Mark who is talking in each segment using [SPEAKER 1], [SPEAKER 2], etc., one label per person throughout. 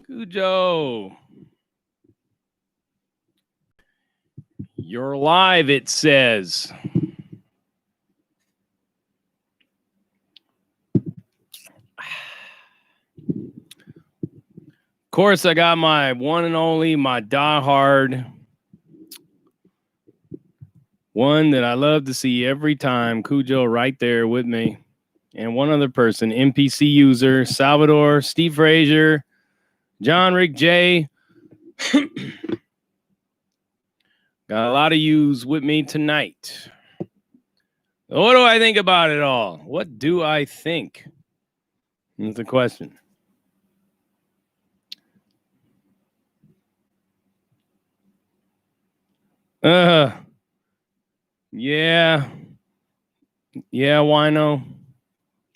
[SPEAKER 1] Cujo. You're live, it says. Of course, I got my one and only, my diehard one that I love to see every time, Cujo, right there with me. And one other person, NPC user, Salvador, Steve Frazier, John Rick J. Got a lot of yous with me tonight. What do I think about it all? What do I think? That's the question. Yeah, Wino.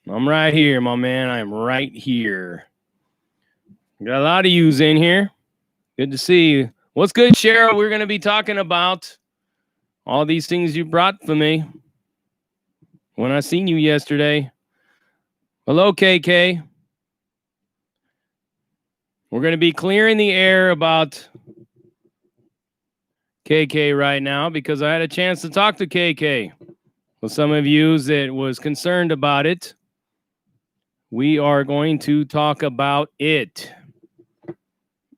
[SPEAKER 1] I'm right here, my man. I'm right here. Got a lot of yous in here. Good to see you. What's good, Cheryl? We're going to be talking about all these things you brought for me when I seen you yesterday. Hello, KK. We're going to be clearing the air about KK right now because I had a chance to talk to KK. With some of you that was concerned about it, we are going to talk about it.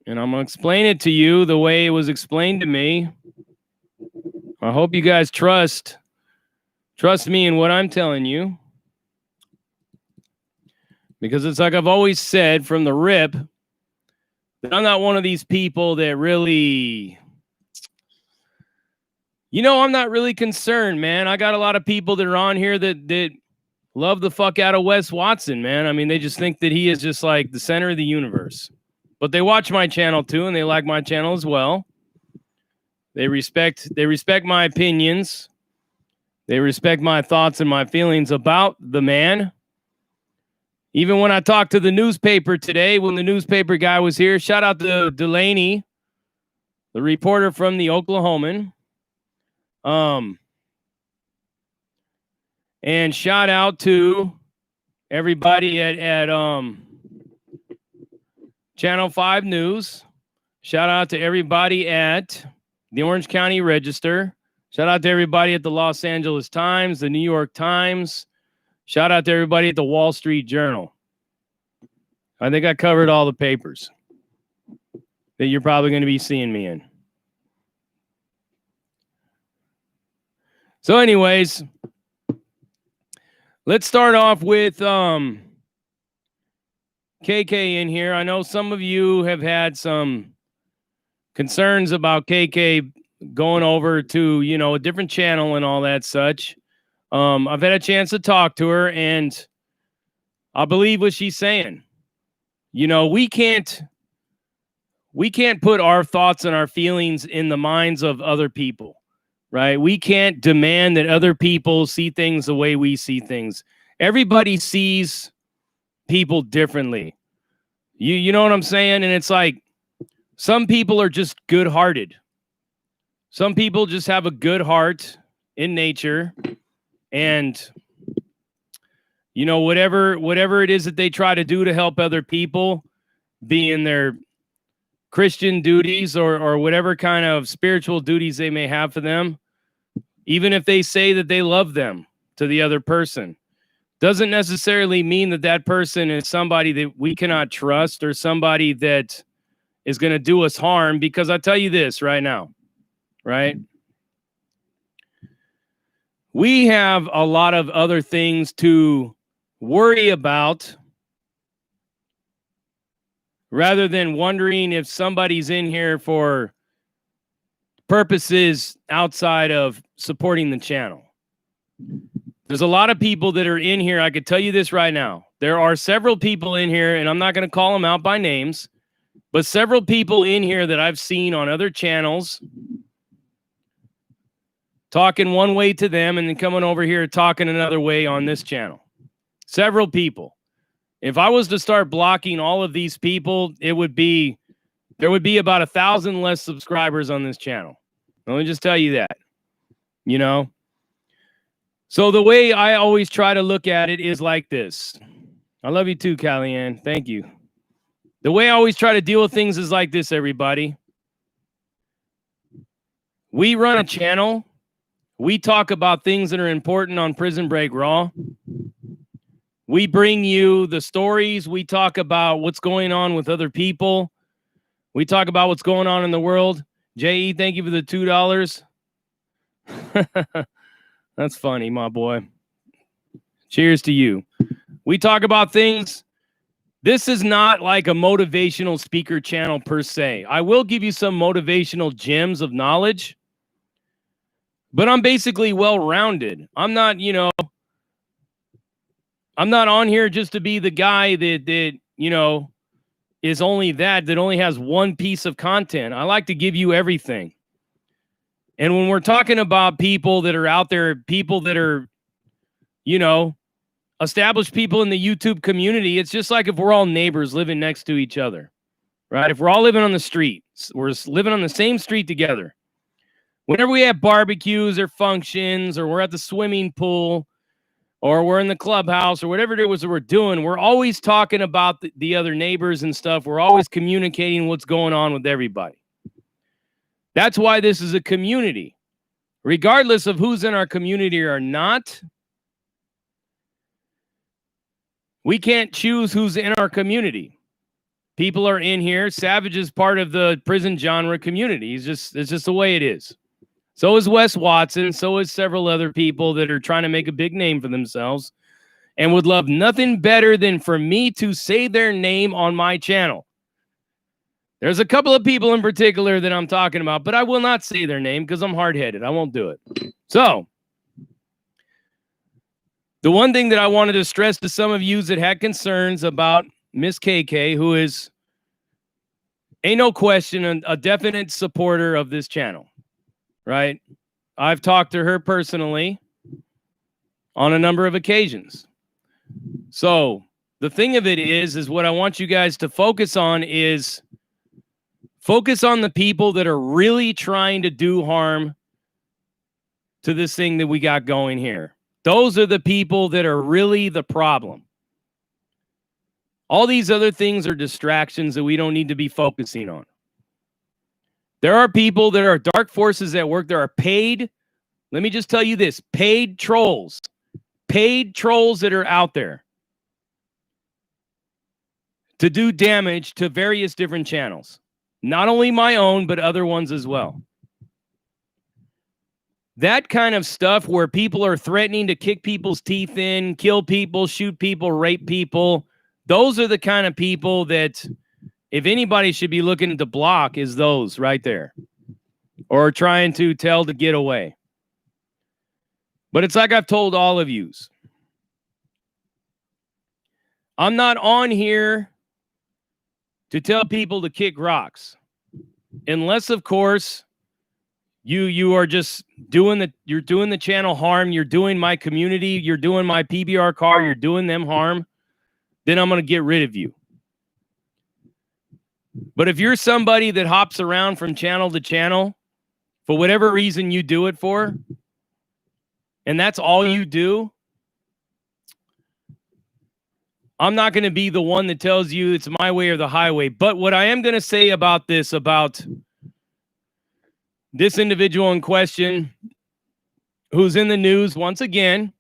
[SPEAKER 1] And I'm going to explain it to you the way it was explained to me. I hope you guys trust me in what I'm telling you. Because it's like I've always said from the rip that I'm not one of these people that really... I'm not really concerned, man. I got a lot of people that are on here that love the fuck out of Wes Watson, man. I mean, they just think that he is just like the center of the universe. But they watch my channel too, and they like my channel as well. They respect my opinions. They respect my thoughts and my feelings about the man. Even when I talked to the newspaper today, when the newspaper guy was here, shout out to Delaney, the reporter from the Oklahoman. And shout out to everybody at Channel 5 News. Shout out to everybody at the Orange County Register. Shout out to everybody at the Los Angeles Times, the New York Times. Shout out to everybody at the Wall Street Journal. I think I covered all the papers that you're probably going to be seeing me in. So anyways, let's start off with KK in here. I know some of you have had some concerns about KK going over to, a different channel and all that such. I've had a chance to talk to her, and I believe what she's saying. We can't put our thoughts and our feelings in the minds of other people. Right? We can't demand that other people see things the way we see things. Everybody sees people differently. You know what I'm saying? And it's like some people are just good-hearted. Some people just have a good heart in nature. And, whatever it is that they try to do to help other people, be in their Christian duties or whatever kind of spiritual duties they may have for them, even if they say that they love them to the other person, doesn't necessarily mean that that person is somebody that we cannot trust or somebody that is going to do us harm. Because I tell you this right now, right? We have a lot of other things to worry about rather than wondering if somebody's in here for purposes outside of supporting the channel. There's a lot of people that are in here. I could tell you this right now. There are several people in here, and I'm not going to call them out by names, but several people in here that I've seen on other channels talking one way to them and then coming over here talking another way on this channel. Several people. If I was to start blocking all of these people, there would be about 1,000 less subscribers on this channel. Let me just tell you that, So the way I always try to look at it is like this. I love you too, Kellyanne. Thank you. The way I always try to deal with things is like this, everybody. We run a channel. We talk about things that are important on Prison Break Raw. We bring you the stories. We talk about what's going on with other people. We talk about what's going on in the world. J.E., thank you for the $2. That's funny, my boy. Cheers to you. We talk about things. This is not like a motivational speaker channel per se. I will give you some motivational gems of knowledge, but I'm basically well-rounded. I'm not, I'm not on here just to be the guy that is only that only has one piece of content. I like to give you everything. And when we're talking about people that are out there, people that are, established people in the YouTube community, it's just like if we're all neighbors living next to each other, right? If we're all living on the street, we're living on the same street together. Whenever we have barbecues or functions, or we're at the swimming pool, or we're in the clubhouse, or whatever it was that we're doing, we're always talking about the other neighbors and stuff. We're always communicating what's going on with everybody. That's why this is a community. Regardless of who's in our community or not, we can't choose who's in our community. People are in here. Savage is part of the prison genre community. It's just the way it is. So is Wes Watson. So is several other people that are trying to make a big name for themselves and would love nothing better than for me to say their name on my channel. There's a couple of people in particular that I'm talking about, but I will not say their name because I'm hard-headed. I won't do it. So the one thing that I wanted to stress to some of you that had concerns about Miss KK, who is, ain't no question, a definite supporter of this channel, right? I've talked to her personally on a number of occasions. So the thing of it is what I want you guys to focus on is focus on the people that are really trying to do harm to this thing that we got going here. Those are the people that are really the problem. All these other things are distractions that we don't need to be focusing on. There are people that are dark forces at work. There are paid, let me just tell you this, paid trolls that are out there to do damage to various different channels. Not only my own, but other ones as well. That kind of stuff where people are threatening to kick people's teeth in, kill people, shoot people, rape people. Those are the kind of people that if anybody should be looking to block is those right there. Or trying to tell to get away. But it's like I've told all of yous. I'm not on here to tell people to kick rocks. Unless, of course, you are just doing the channel harm, you're doing my community, you're doing my PBR car, you're doing them harm, then I'm going to get rid of you. But if you're somebody that hops around from channel to channel for whatever reason you do it for, and that's all you do, I'm not going to be the one that tells you it's my way or the highway. But what I am going to say about this individual in question who's in the news once again,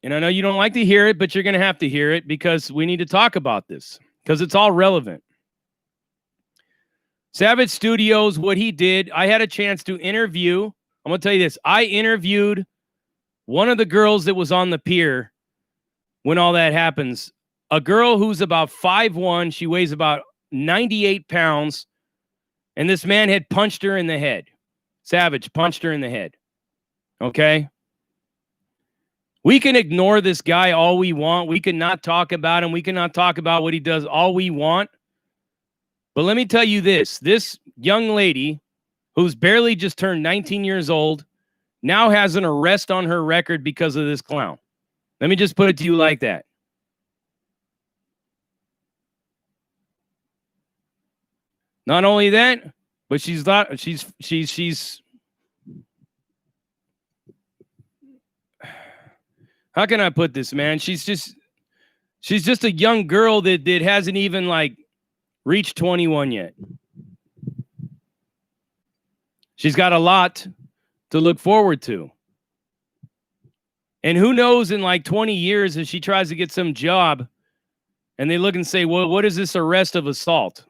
[SPEAKER 1] and I know you don't like to hear it, but you're going to have to hear it because we need to talk about this because it's all relevant. Savage Studios, what he did, I had a chance to interview. I'm going to tell you this. I interviewed one of the girls that was on the pier when all that happens. A girl who's about 5'1". She weighs about 98 pounds. And this man had punched her in the head. Savage punched her in the head. Okay? We can ignore this guy all we want. We can not talk about him. We cannot talk about what he does all we want. But let me tell you this. This young lady, who's barely just turned 19 years old, now has an arrest on her record because of this clown. Let me just put it to you like that. Not only that, but she's how can I put this, man? She's just a young girl that hasn't even like reached 21 yet. She's got a lot to look forward to. And who knows, in like 20 years, if she tries to get some job and they look and say, well, what is this arrest of assault?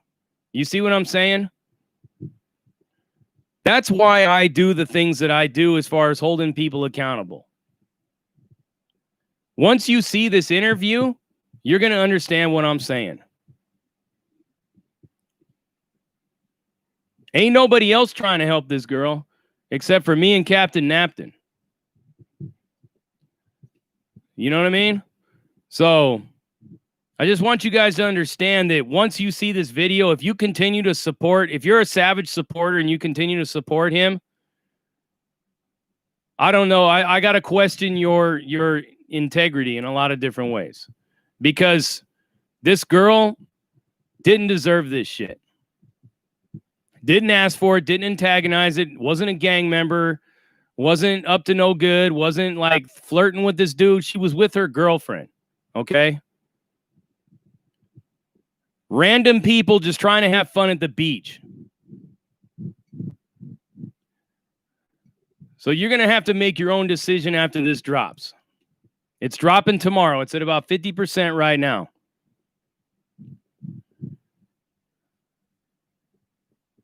[SPEAKER 1] You see what I'm saying? That's why I do the things that I do as far as holding people accountable. Once you see this interview, you're going to understand what I'm saying. Ain't nobody else trying to help this girl except for me and Captain Napton. You know what I mean? So I just want you guys to understand that once you see this video, if you continue to support, if you're a Savage supporter and you continue to support him, I don't know. I got to question your integrity in a lot of different ways, because this girl didn't deserve this shit. Didn't ask for it, didn't antagonize it, wasn't a gang member, wasn't up to no good, wasn't like flirting with this dude. She was with her girlfriend, okay? Random people just trying to have fun at the beach. So you're going to have to make your own decision after this drops. It's dropping tomorrow. It's at about 50% right now.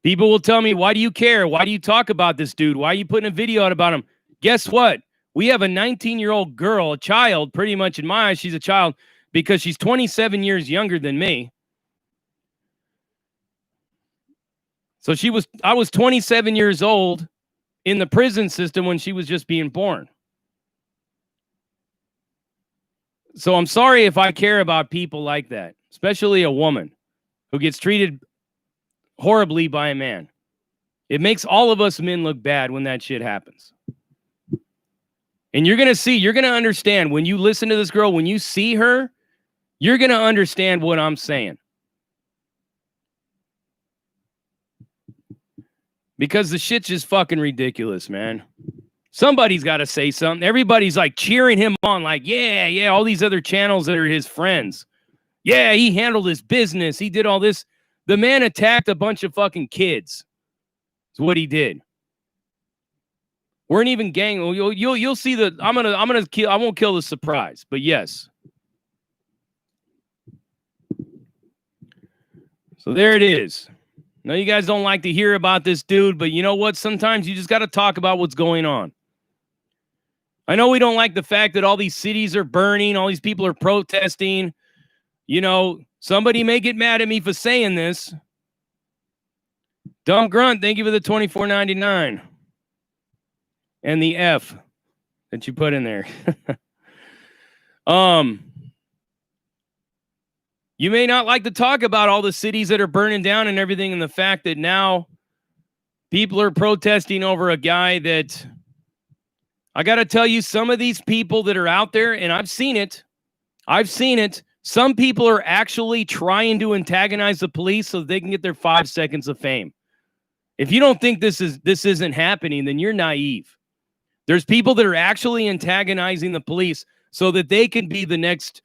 [SPEAKER 1] People will tell me, why do you care? Why do you talk about this dude? Why are you putting a video out about him? Guess what? We have a 19-year-old girl, a child, pretty much in my eyes, she's a child because she's 27 years younger than me. So I was 27 years old in the prison system when she was just being born. So I'm sorry if I care about people like that, especially a woman who gets treated horribly by a man. It makes all of us men look bad when that shit happens. And you're going to understand when you listen to this girl, when you see her, you're going to understand what I'm saying. Because the shit's just fucking ridiculous, man. Somebody's got to say something. Everybody's like cheering him on, like, yeah, all these other channels that are his friends. Yeah, he handled his business. He did all this. The man attacked a bunch of fucking kids. That's what he did. Weren't even gang. You'll see the. I'm gonna kill. I won't kill the surprise, but yes. So there it is. Now you guys don't like to hear about this dude, but you know what? Sometimes you just got to talk about what's going on. I know we don't like the fact that all these cities are burning, all these people are protesting. You know, somebody may get mad at me for saying this. Dumb Grunt, thank you for the $24.99 and the F that you put in there. You may not like to talk about all the cities that are burning down and everything, and the fact that now people are protesting over a guy that, I got to tell you, some of these people that are out there, and I've seen it. Some people are actually trying to antagonize the police so they can get their 5 seconds of fame. If you don't think this isn't happening, then you're naive. There's people that are actually antagonizing the police so that they can be the next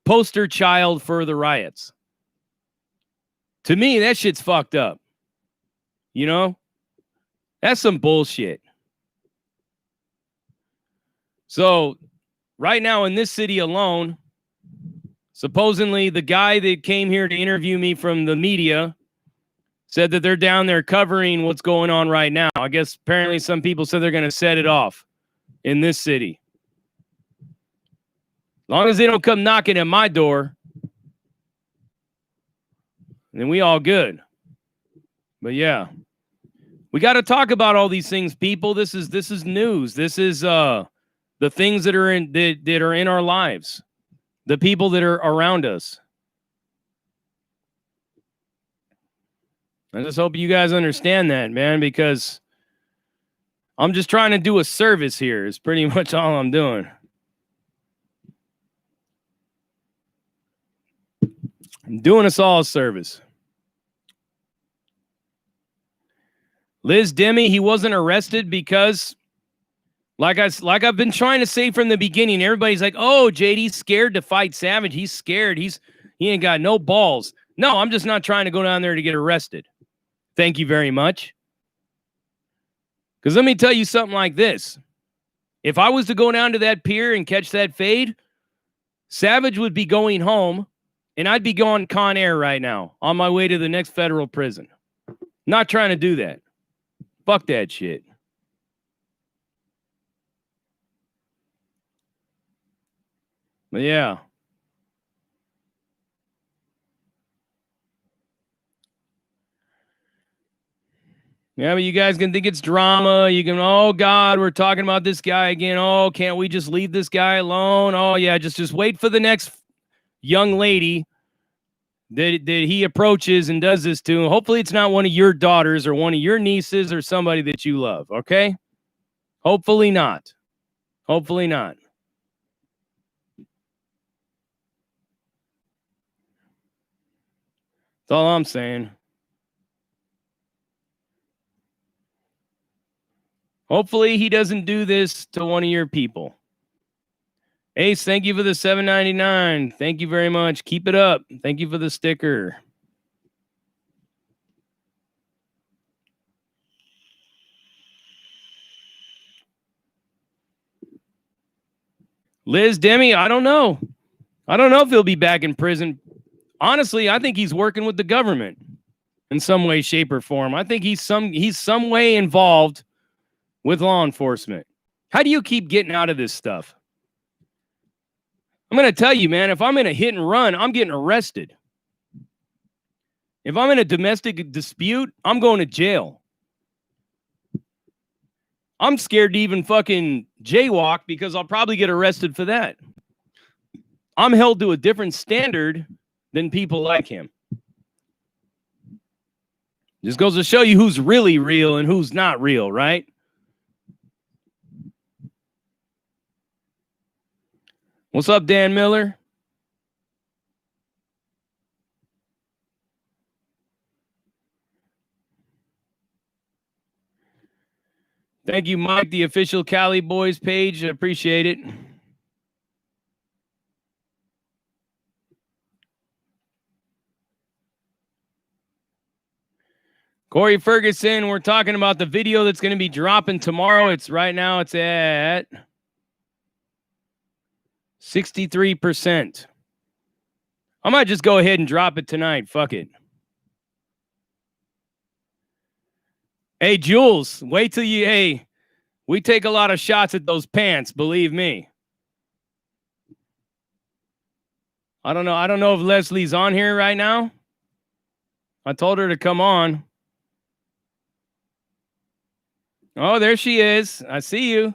[SPEAKER 1] poster child for the riots. To me, that shit's fucked up. You know? That's some bullshit. So, right now in this city alone, supposedly the guy that came here to interview me from the media said that they're down there covering what's going on right now. I guess apparently some people said they're going to set it off in this city. As long as they don't come knocking at my door, then we all good. But yeah, we got to talk about all these things, people. This is news. This is the things that are in our lives, the people that are around us. I just hope you guys understand that, man, because I'm just trying to do a service here. Is pretty much all I'm doing. I'm doing us all a service. Liz Demi, he wasn't arrested because, like I've been trying to say from the beginning, everybody's like, oh, JD's scared to fight Savage. He's scared. He ain't got no balls. No, I'm just not trying to go down there to get arrested. Thank you very much. Because let me tell you something like this. If I was to go down to that pier and catch that fade, Savage would be going home, and I'd be going Con Air right now on my way to the next federal prison. Not trying to do that. Fuck that shit. But yeah. Yeah, but you guys can think it's drama. You can, oh God, we're talking about this guy again. Oh, can't we just leave this guy alone? Oh yeah, just wait for the next young lady that he approaches and does this to. Hopefully it's not one of your daughters or one of your nieces or somebody that you love, okay? Hopefully not. Hopefully not. That's all I'm saying. Hopefully he doesn't do this to one of your people. Ace, thank you for the $7.99. Thank you very much. Keep it up. Thank you for the sticker. Liz Demi, I don't know. I don't know if he'll be back in prison. Honestly, I think he's working with the government in some way, shape, or form. I think he's some way involved with law enforcement. How do you keep getting out of this stuff? I'm going to tell you, man, if I'm in a hit and run, I'm getting arrested. If I'm in a domestic dispute, I'm going to jail. I'm scared to even fucking jaywalk because I'll probably get arrested for that. I'm held to a different standard than people like him. Just goes to show you who's really real and who's not real, right? What's up, Dan Miller? Thank you, Mike, the official Cali Boys page. I appreciate it. Corey Ferguson, we're talking about the video that's going to be dropping tomorrow. It's right now, it's at 63%. I might just go ahead and drop it tonight. Fuck it. Hey, Jules, wait till you, hey, we take a lot of shots at those pants, believe me. I don't know if Leslie's on here right now. I told her to come on. Oh, there she is. I see you.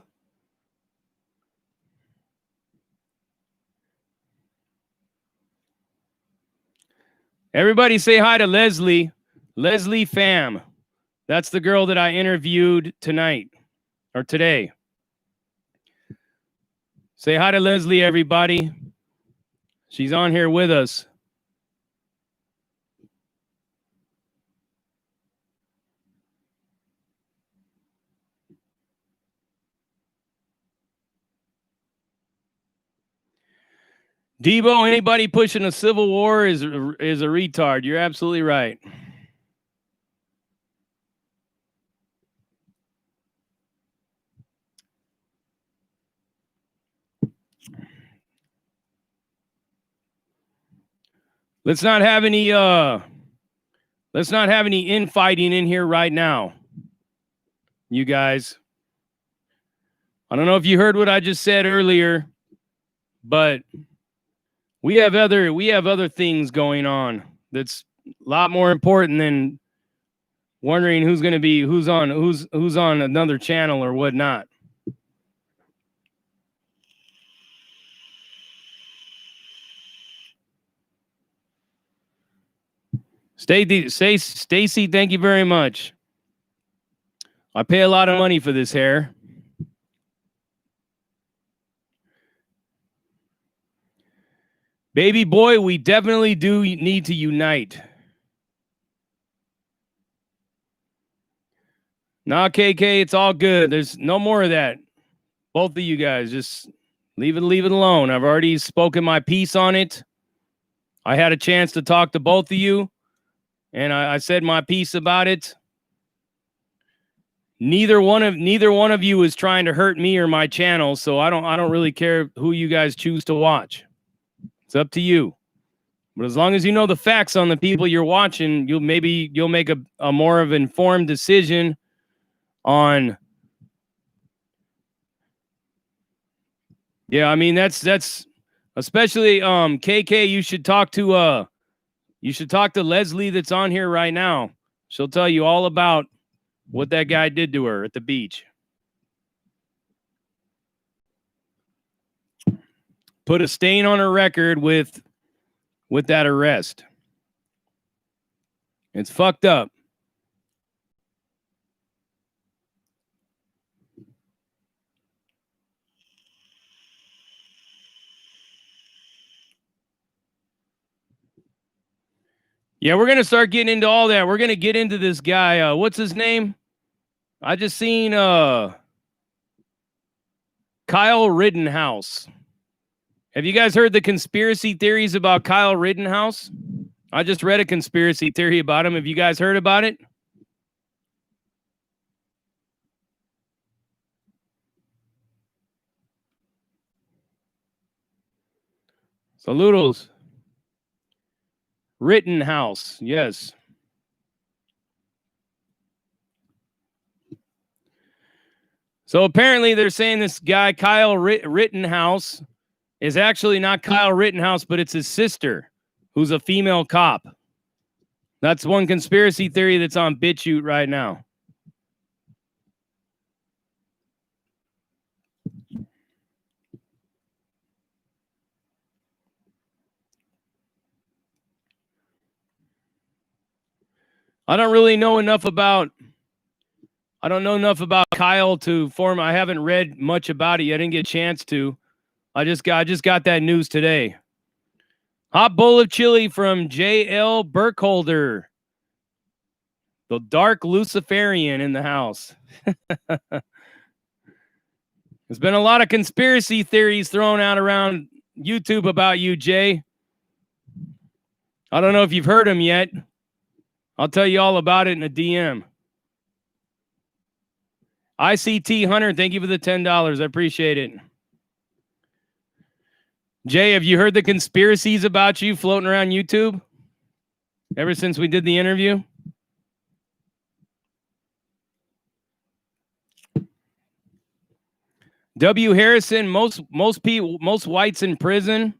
[SPEAKER 1] Everybody say hi to Leslie. Leslie Pham. That's the girl that I interviewed tonight or today. Say hi to Leslie, everybody. She's on here with us. Debo, anybody pushing a civil war is a retard. You're absolutely right. Let's not have any infighting in here right now. You guys. I don't know if you heard what I just said earlier, but we have other things going on that's a lot more important than wondering who's on another channel or whatnot. Stacy, thank you very much. I pay a lot of money for this hair. Baby boy, we definitely do need to unite. Nah, KK, it's all good. There's no more of that. Both of you guys, just leave it alone. I've already spoken my piece on it. I had a chance to talk to both of you, and I said my piece about it. Neither one of you is trying to hurt me or my channel, so I don't really care who you guys choose to watch. It's up to you. But as long as you know the facts on the people you're watching, you'll make a more of informed decision on. Yeah, I mean that's especially KK. You should talk to Leslie that's on here right now. She'll tell you all about what that guy did to her at the beach. Put a stain on her record with that arrest. It's fucked up. Yeah, we're going to start getting into all that. We're going to get into this guy. What's his name? I just seen Kyle Rittenhouse. Have you guys heard the conspiracy theories about Kyle Rittenhouse? I just read a conspiracy theory about him. Have you guys heard about it? Saludos. Rittenhouse, yes. So apparently they're saying this guy, Kyle Rittenhouse, is actually not Kyle Rittenhouse, but it's his sister, who's a female cop. That's one conspiracy theory that's on BitChute right now. I don't know enough about Kyle to form. I haven't read much about it yet. I didn't get a chance to. I just got that news today. Hot bowl of chili from J.L. Burkholder. The dark Luciferian in the house. There's been a lot of conspiracy theories thrown out around YouTube about you, Jay. I don't know if you've heard them yet. I'll tell you all about it in a DM. ICT Hunter, thank you for the $10. I appreciate it. Jay, have you heard the conspiracies about you floating around YouTube ever since we did the interview? W. Harrison, most whites in prison.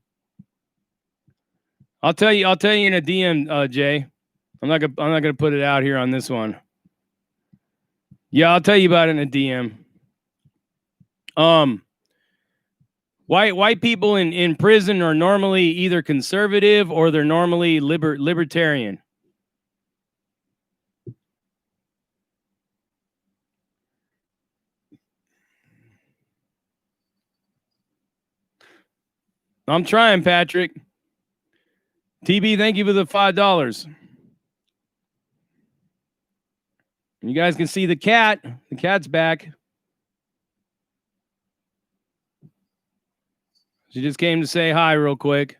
[SPEAKER 1] I'll tell you in a DM, Jay. I'm not gonna put it out here on this one. Yeah, I'll tell you about it in a DM. White people in prison are normally either conservative or they're normally libertarian. I'm trying, Patrick. TB, thank you for the $5. You guys can see the cat. The cat's back. She just came to say hi real quick.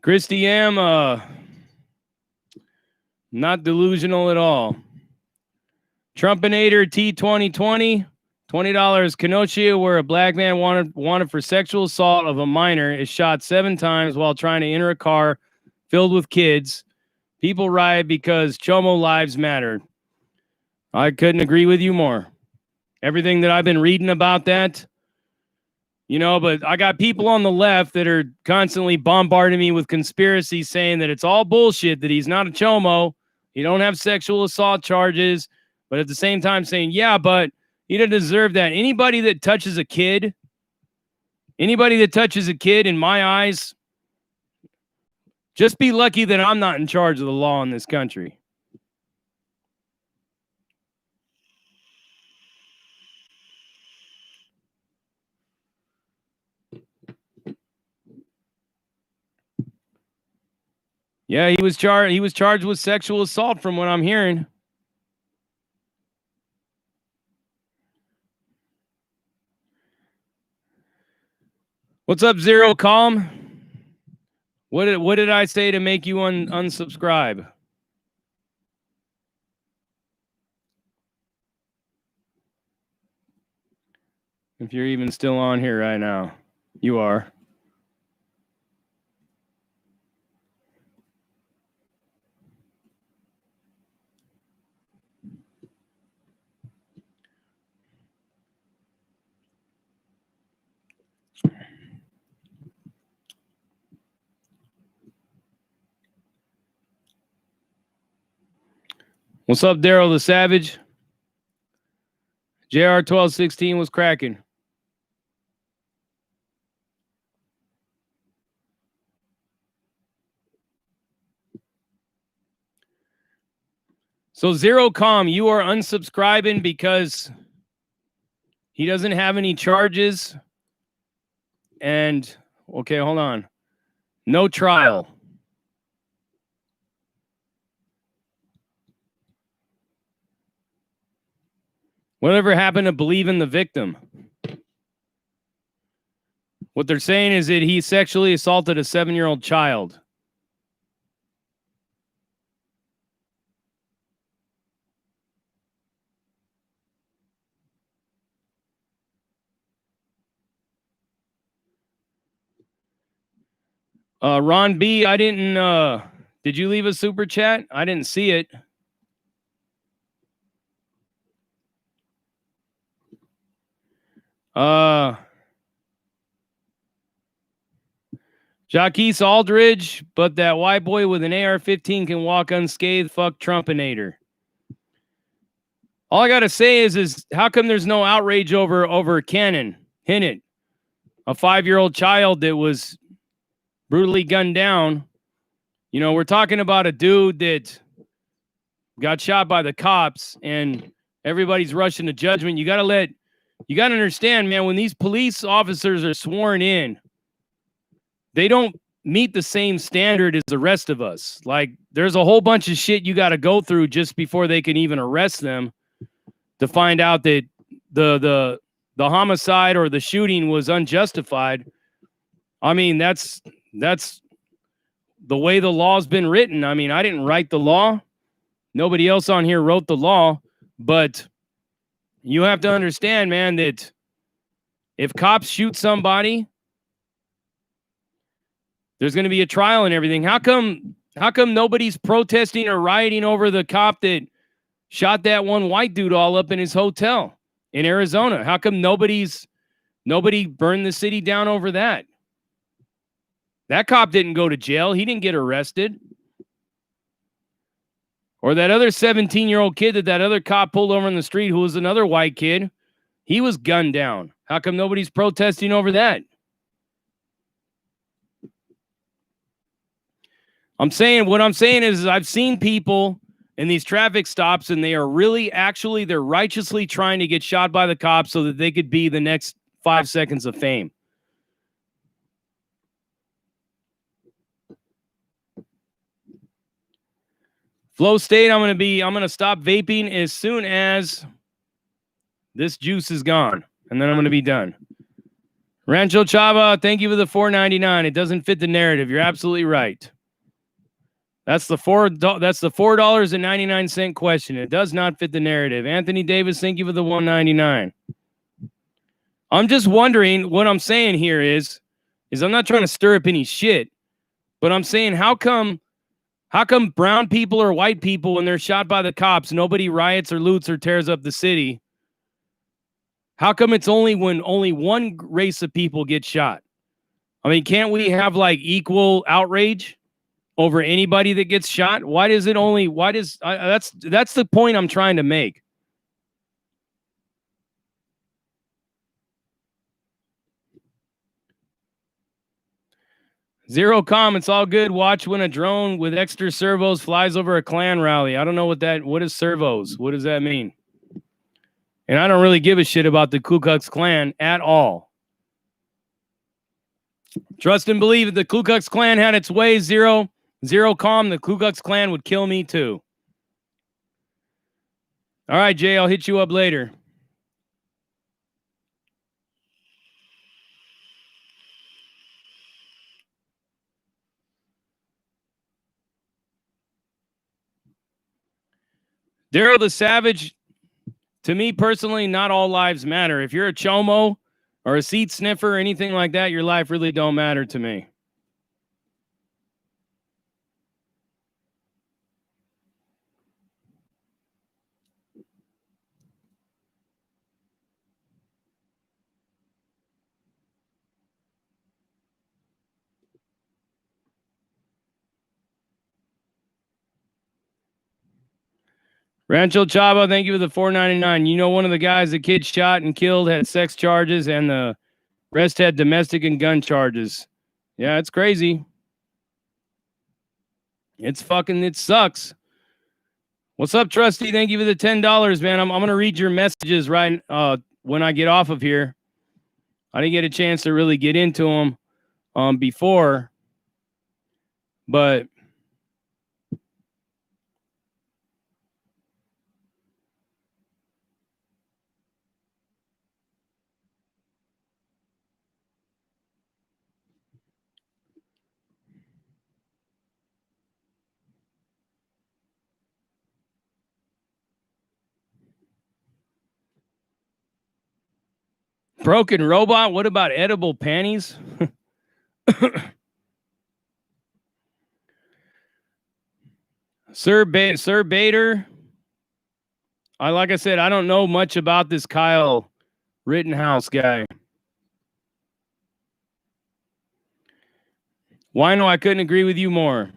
[SPEAKER 1] Christy M, not delusional at all. Trumpinator T2020, $20. Kenosha, where a black man wanted for sexual assault of a minor, is shot 7 times while trying to enter a car filled with kids. People riot because Chomo lives matter. I couldn't agree with you more. Everything that I've been reading about that, but I got people on the left that are constantly bombarding me with conspiracies saying that it's all bullshit, that he's not a Chomo, he don't have sexual assault charges, but at the same time saying, yeah, but he doesn't deserve that. Anybody that touches a kid, in my eyes, just be lucky that I'm not in charge of the law in this country. Yeah, he was charged with sexual assault from what I'm hearing. What's up, Zero Calm? What did I say to make you unsubscribe? If you're even still on here right now, you are. What's up, Daryl the Savage? JR 1216 was cracking. So Zero Calm, you are unsubscribing because he doesn't have any charges. And okay, hold on. No trial. Whatever happened to believing the victim? What they're saying is that he sexually assaulted a 7-year-old child. Ron B, I didn't did you leave a super chat? I didn't see it. Jaquise Aldridge, but that white boy with an AR-15 can walk unscathed. Fuck Trumpinator. All I gotta say is how come there's no outrage over Cannon Hinnant, a 5-year-old child that was brutally gunned down? You know, we're talking about a dude that got shot by the cops, and everybody's rushing to judgment. You gotta understand, man, when these police officers are sworn in, they don't meet the same standard as the rest of us. Like, there's a whole bunch of shit you got to go through just before they can even arrest them to find out that the homicide or the shooting was unjustified. I mean, that's the way the law's been written. I mean, I didn't write the law. Nobody else on here wrote the law, but you have to understand, man, that if cops shoot somebody, there's going to be a trial and everything. How come nobody's protesting or rioting over the cop that shot that one white dude all up in his hotel in Arizona? How come nobody burned the city down over that? That cop didn't go to jail. He didn't get arrested. Or that other 17-year-old kid that other cop pulled over in the street who was another white kid, he was gunned down. How come nobody's protesting over that? What I'm saying is I've seen people in these traffic stops, and they are really they're righteously trying to get shot by the cops so that they could be the next 5 seconds of fame. Flow State, I'm going to stop vaping as soon as this juice is gone, and then I'm going to be done. Rancho Chava, thank you for the $4.99. It doesn't fit the narrative. You're absolutely right. That's the $4.99 question. It does not fit the narrative. Anthony Davis, thank you for the $1.99. I'm just wondering, what I'm saying here is I'm not trying to stir up any shit, but I'm saying how come brown people or white people, when they're shot by the cops, nobody riots or loots or tears up the city? How come it's only when only one race of people get shot? I mean, can't we have like equal outrage over anybody that gets shot? That's the point I'm trying to make. Zero comments, all good. Watch when a drone with extra servos flies over a Klan rally. I don't know what is servos? What does that mean? And I don't really give a shit about the Ku Klux Klan at all. Trust and believe that the Ku Klux Klan had its way, Zero. Zero Calm, the Ku Klux Klan would kill me too. All right, Jay, I'll hit you up later. Daryl the Savage, to me personally, not all lives matter. If you're a chomo or a seat sniffer or anything like that, your life really don't matter to me. Rancho Chavo, thank you for the $4.99. You know, one of the guys the kid shot and killed had sex charges, and the rest had domestic and gun charges. Yeah, it's crazy. It sucks. What's up, Trusty? Thank you for the $10, man. I'm gonna read your messages right when I get off of here. I didn't get a chance to really get into them before, but Broken Robot, what about edible panties? Sir Bader, like I said, I don't know much about this Kyle Rittenhouse guy. Wino, I couldn't agree with you more.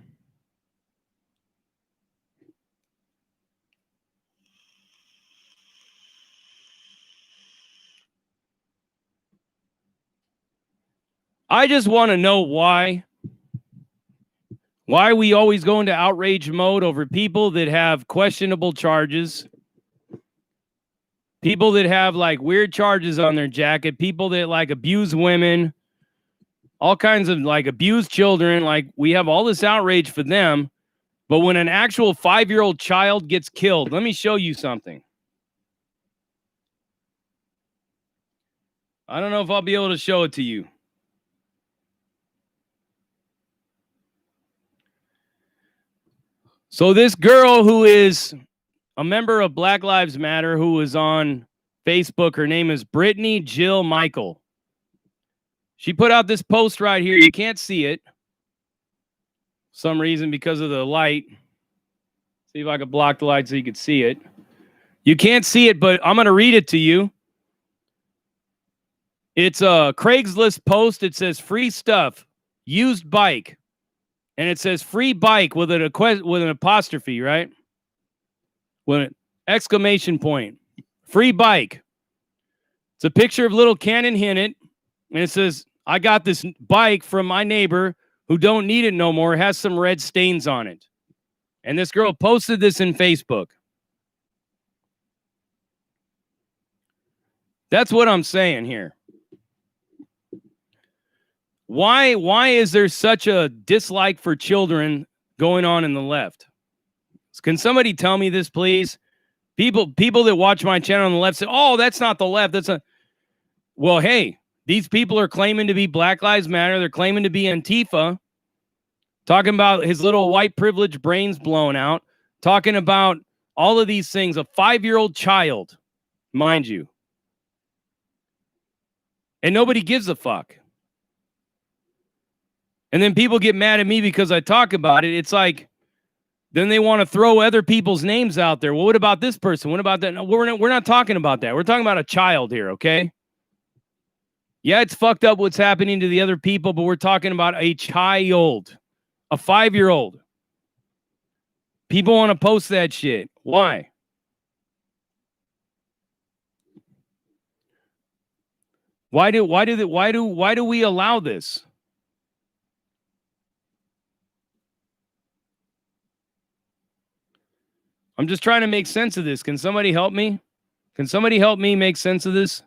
[SPEAKER 1] I just want to know why we always go into outrage mode over people that have questionable charges, people that have like weird charges on their jacket, people that like abuse women, all kinds of like abuse children. Like we have all this outrage for them. But when an actual 5-year-old child gets killed, let me show you something. I don't know if I'll be able to show it to you. So this girl who is a member of Black Lives Matter, who is on Facebook, her name is Brittany Jill Michael. She put out this post right here. You can't see it. Some reason because of the light. See if I can block the light so you can see it. You can't see it, but I'm going to read it to you. It's a Craigslist post. It says free stuff, used bike. And it says free bike with an apostrophe, right? With an exclamation point. Free bike. It's a picture of little Cannon Hinnant. And it says, I got this bike from my neighbor who don't need it no more. It has some red stains on it. And this girl posted this in Facebook. That's what I'm saying here. Why is there such a dislike for children going on in the left? Can somebody tell me this, please? People that watch my channel on the left say, oh, that's not the left. Well, hey, these people are claiming to be Black Lives Matter. They're claiming to be Antifa, talking about his little white privilege brains blown out, talking about all of these things. A 5-year-old child, mind you. And nobody gives a fuck. And then people get mad at me because I talk about it. It's like, then they want to throw other people's names out there. Well, what about this person? What about that? No, we're not talking about that. We're talking about a child here, okay? Yeah, it's fucked up what's happening to the other people, but we're talking about a child, a 5-year-old. People want to post that shit. Why? Why do we allow this? I'm just trying to make sense of this. Can somebody help me? Can somebody help me make sense of this?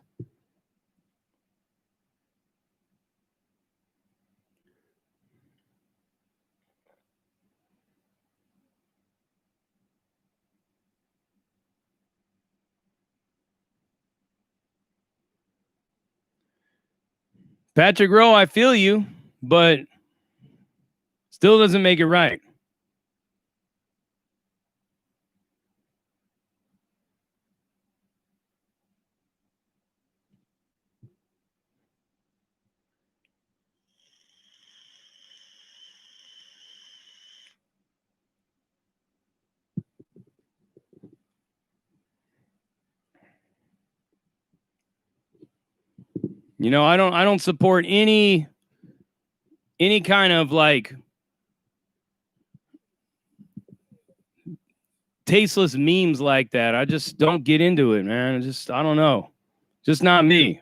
[SPEAKER 1] Patrick Rowe, I feel you, but still doesn't make it right. You know, I don't support any kind of like tasteless memes like that. I just don't get into it, man. I don't know. Just not me.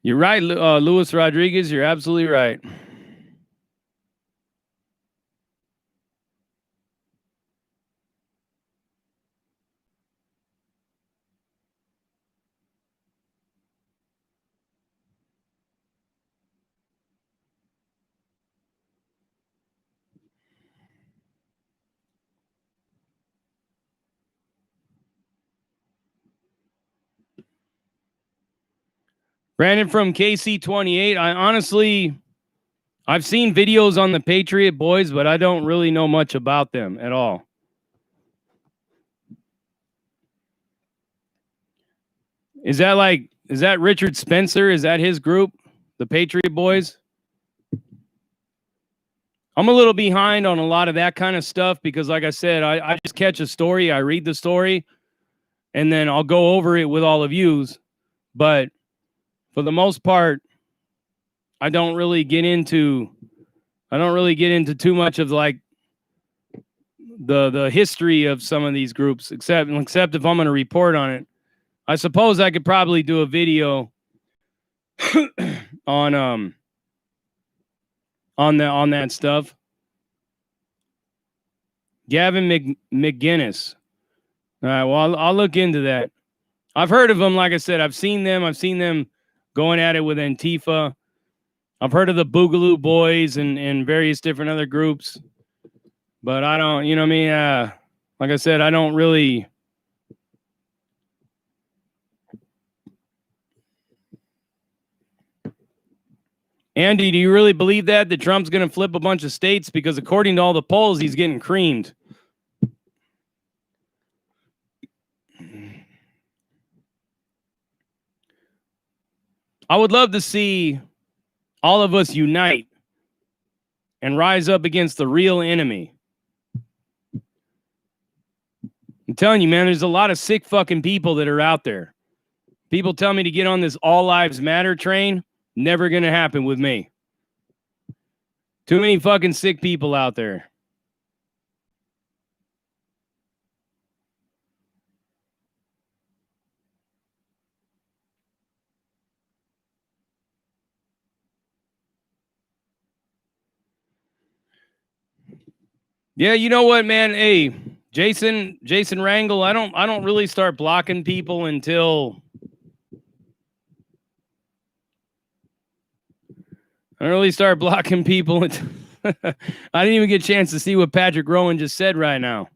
[SPEAKER 1] You're right, Luis Rodriguez. You're absolutely right. Brandon from KC28. I've seen videos on the Patriot Boys, but I don't really know much about them at all. Is that Richard Spencer? Is that his group, the Patriot Boys? I'm a little behind on a lot of that kind of stuff because, like I said, I just catch a story, I read the story, and then I'll go over it with all of yous. But for the most part, I don't really get into too much of like the history of some of these groups, except if I'm going to report on it. I suppose I could probably do a video on that stuff. Gavin McGinnis. All right, well, I'll look into that. I've heard of them. Like I said, I've seen them going at it with Antifa. I've heard of the Boogaloo Boys and various different other groups, but I don't, you know what I mean? Like I said, I don't really. Andy, do you really believe that Trump's going to flip a bunch of states? Because according to all the polls, he's getting creamed. I would love to see all of us unite and rise up against the real enemy. I'm telling you, man, there's a lot of sick fucking people that are out there. People tell me to get on this all lives matter train. Never going to happen with me. Too many fucking sick people out there. Yeah, you know what, man? Hey, Jason Rangel, I don't really start blocking people until I didn't even get a chance to see what Patrick Rowan just said right now.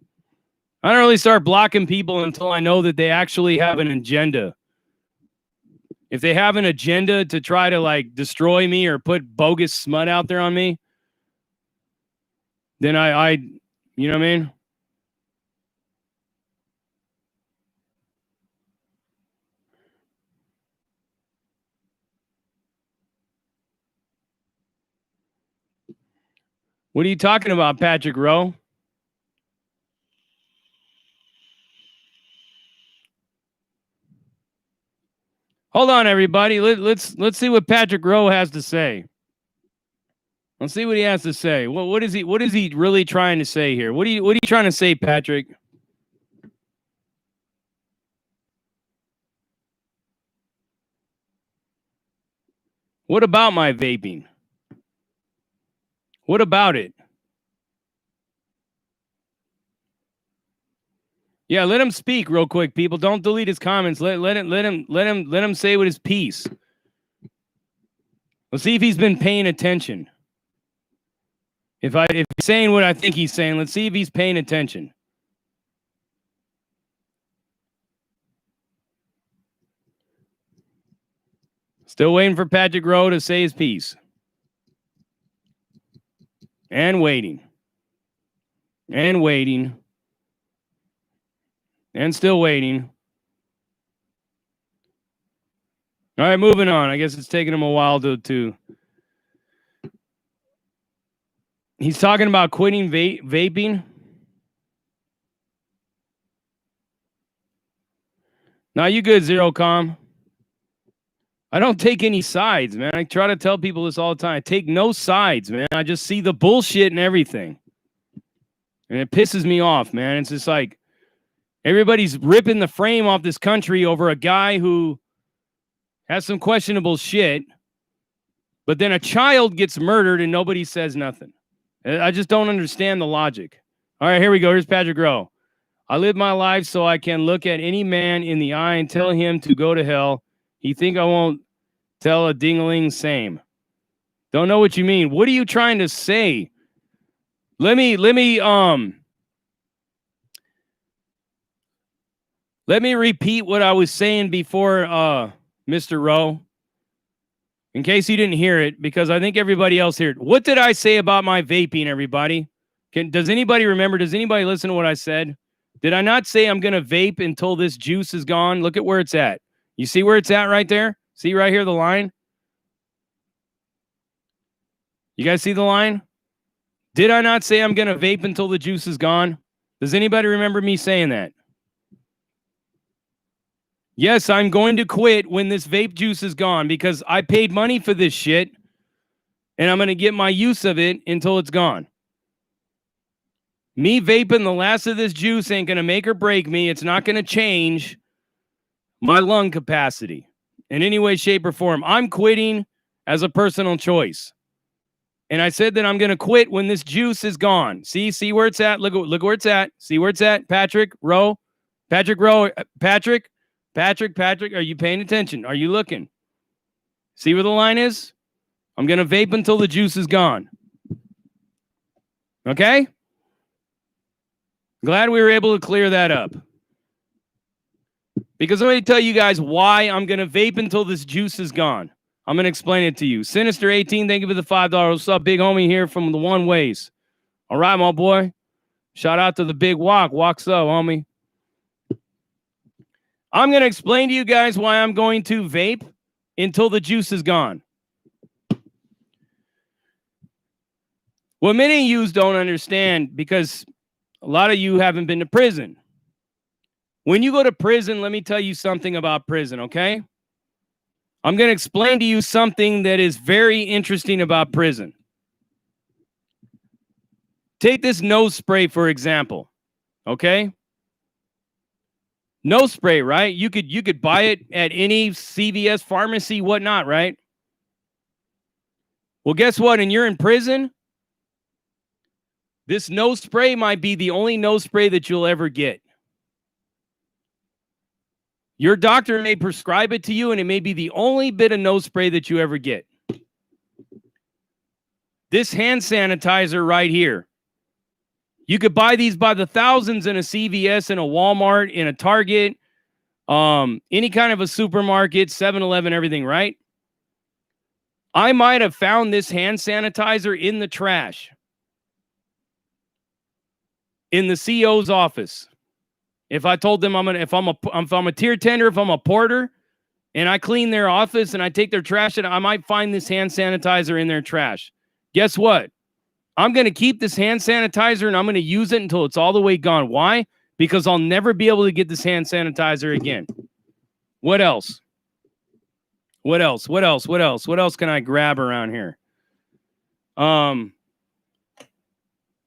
[SPEAKER 1] I don't really start blocking people until I know that they actually have an agenda. If they have an agenda to try to like destroy me or put bogus smut out there on me, then I you know what I mean? What are you talking about, Patrick Rowe? Hold on, everybody. Let's see what Patrick Rowe has to say. Let's see what he has to say. What is he really trying to say here? What are you trying to say, Patrick? What about my vaping? What about it? Yeah, let him speak real quick, people. Don't delete his comments. Let him say what his piece. Let's see if he's been paying attention. If he's saying what I think he's saying, let's see if he's paying attention. Still waiting for Patrick Rowe to say his piece. And waiting. And waiting. And still waiting. All right, moving on. I guess it's taking him a while to. He's talking about quitting vaping. Now you good, Zero Com. I don't take any sides, man. I try to tell people this all the time. I take no sides, man. I just see the bullshit and everything. And it pisses me off, man. It's just like everybody's ripping the frame off this country over a guy who has some questionable shit, but then a child gets murdered and nobody says nothing. I just don't understand the logic. All right, here we go. Here's Patrick Rowe. I live my life so I can look at any man in the eye and tell him to go to hell. He think I won't tell a dingling same. Don't know what you mean. What are you trying to say? Let me repeat what I was saying before, Mr. Rowe, in case you didn't hear it, because I think everybody else heard it. What did I say about my vaping, everybody? Does anybody remember? Does anybody listen to what I said? Did I not say I'm going to vape until this juice is gone? Look at where it's at. You see where it's at right there? See right here, the line? You guys see the line? Did I not say I'm going to vape until the juice is gone? Does anybody remember me saying that? Yes, I'm going to quit when this vape juice is gone because I paid money for this shit and I'm going to get my use of it until it's gone. Me vaping the last of this juice ain't going to make or break me. It's not going to change my lung capacity in any way, shape, or form. I'm quitting as a personal choice. And I said that I'm going to quit when this juice is gone. See where it's at? Look where it's at. See where it's at? Patrick Rowe. Patrick, are you paying attention? Are you looking? See where the line is? I'm going to vape until the juice is gone. Okay? Glad we were able to clear that up. Because let me tell you guys why I'm going to vape until this juice is gone. I'm going to explain it to you. Sinister18, thank you for the $5. What's up, big homie here from the One Ways? All right, my boy. Shout out to the big walk. Walk so, homie. I'm going to explain to you guys why I'm going to vape until the juice is gone. What many of you don't understand, because a lot of you haven't been to prison. When you go to prison, let me tell you something about prison, okay? I'm going to explain to you something that is very interesting about prison. Take this nose spray, for example, okay? Nose spray, right? You could buy it at any CVS pharmacy, whatnot, right? Well, guess what? And you're in prison, this nose spray might be the only nose spray that you'll ever get. Your doctor may prescribe it to you, and it may be the only bit of nose spray that you ever get. This hand sanitizer right here. You could buy these by the thousands in a CVS, in a Walmart, in a Target, any kind of a supermarket, 7-Eleven, everything, right? I might have found this hand sanitizer in the trash in the CO's office. If I told them if I'm a tier tender, if I'm a porter, and I clean their office and I take their trash, and I might find this hand sanitizer in their trash. Guess what? I'm going to keep this hand sanitizer and I'm going to use it until it's all the way gone. Why? Because I'll never be able to get this hand sanitizer again. What else? What else can I grab around here?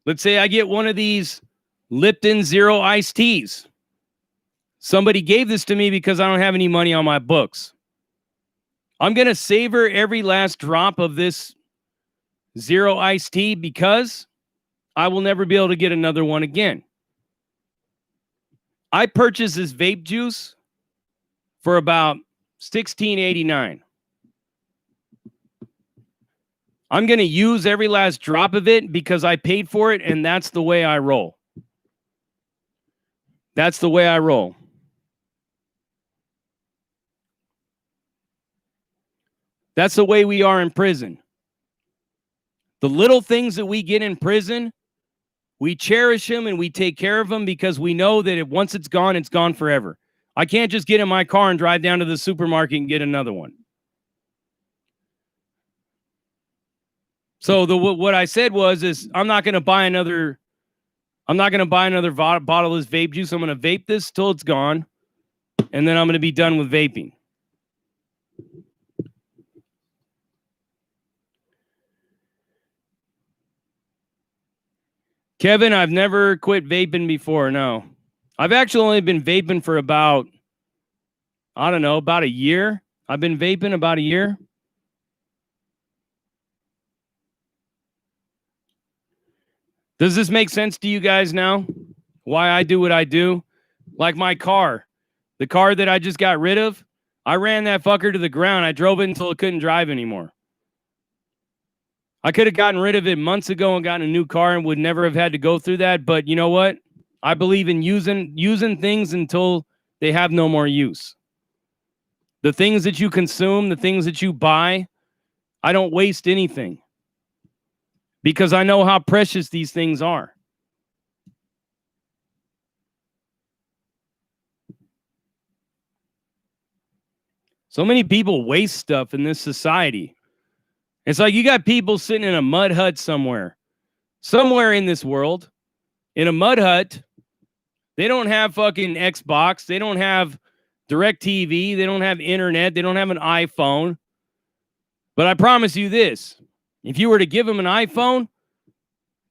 [SPEAKER 1] Let's say I get one of these Lipton Zero iced teas. Somebody gave this to me because I don't have any money on my books. I'm going to savor every last drop of this Zero iced tea because I will never be able to get another one again. I purchased this vape juice for about $16.89. I'm going to use every last drop of it because I paid for it, and that's the way I roll. That's the way I roll. That's the way we are in prison. The little things that we get in prison, we cherish them and we take care of them because we know that once it's gone forever. I can't just get in my car and drive down to the supermarket and get another one. So what I said is I'm not going to buy another bottle of this vape juice. I'm going to vape this till it's gone, and then I'm going to be done with vaping. Kevin, I've never quit vaping before. No, I've actually only been vaping for about a year. I've been vaping about a year. Does this make sense to you guys now? Why I do what I do? Like my car. The car that I just got rid of, I ran that fucker to the ground. I drove it until it couldn't drive anymore. I could have gotten rid of it months ago and gotten a new car and would never have had to go through that. But you know what? I believe in using things until they have no more use. The things that you consume, the things that you buy, I don't waste anything because I know how precious these things are. So many people waste stuff in this society. It's like you got people sitting in a mud hut somewhere in this world, in a mud hut. They don't have fucking Xbox. They don't have DirecTV. They don't have internet. They don't have an iPhone. But I promise you this, if you were to give them an iPhone,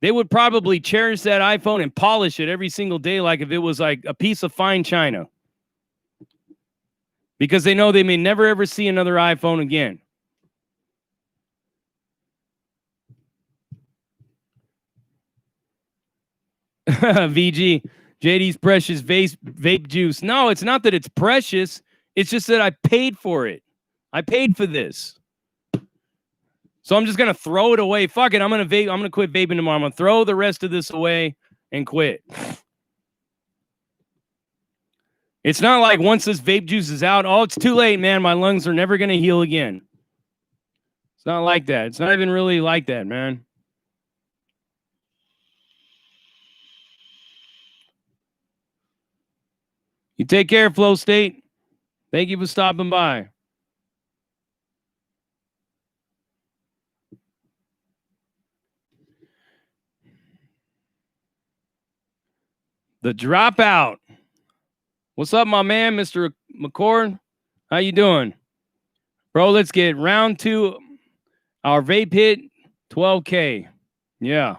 [SPEAKER 1] they would probably cherish that iPhone and polish it every single day like if it was like a piece of fine china. Because they know they may never ever see another iPhone again. VG, JD's precious vape juice. No, it's not that it's precious. It's just that I paid for it. I paid for this. So I'm just going to throw it away. Fuck it. I'm going to quit vaping tomorrow. I'm going to throw the rest of this away and quit. It's not like once this vape juice is out, oh, it's too late, man. My lungs are never going to heal again. It's not like that. It's not even really like that, man. You take care, Flow State. Thank you for stopping by. The Dropout. What's up, my man, Mr. McCord? How you doing? Bro, let's get round 2. Our vape hit 12K. Yeah.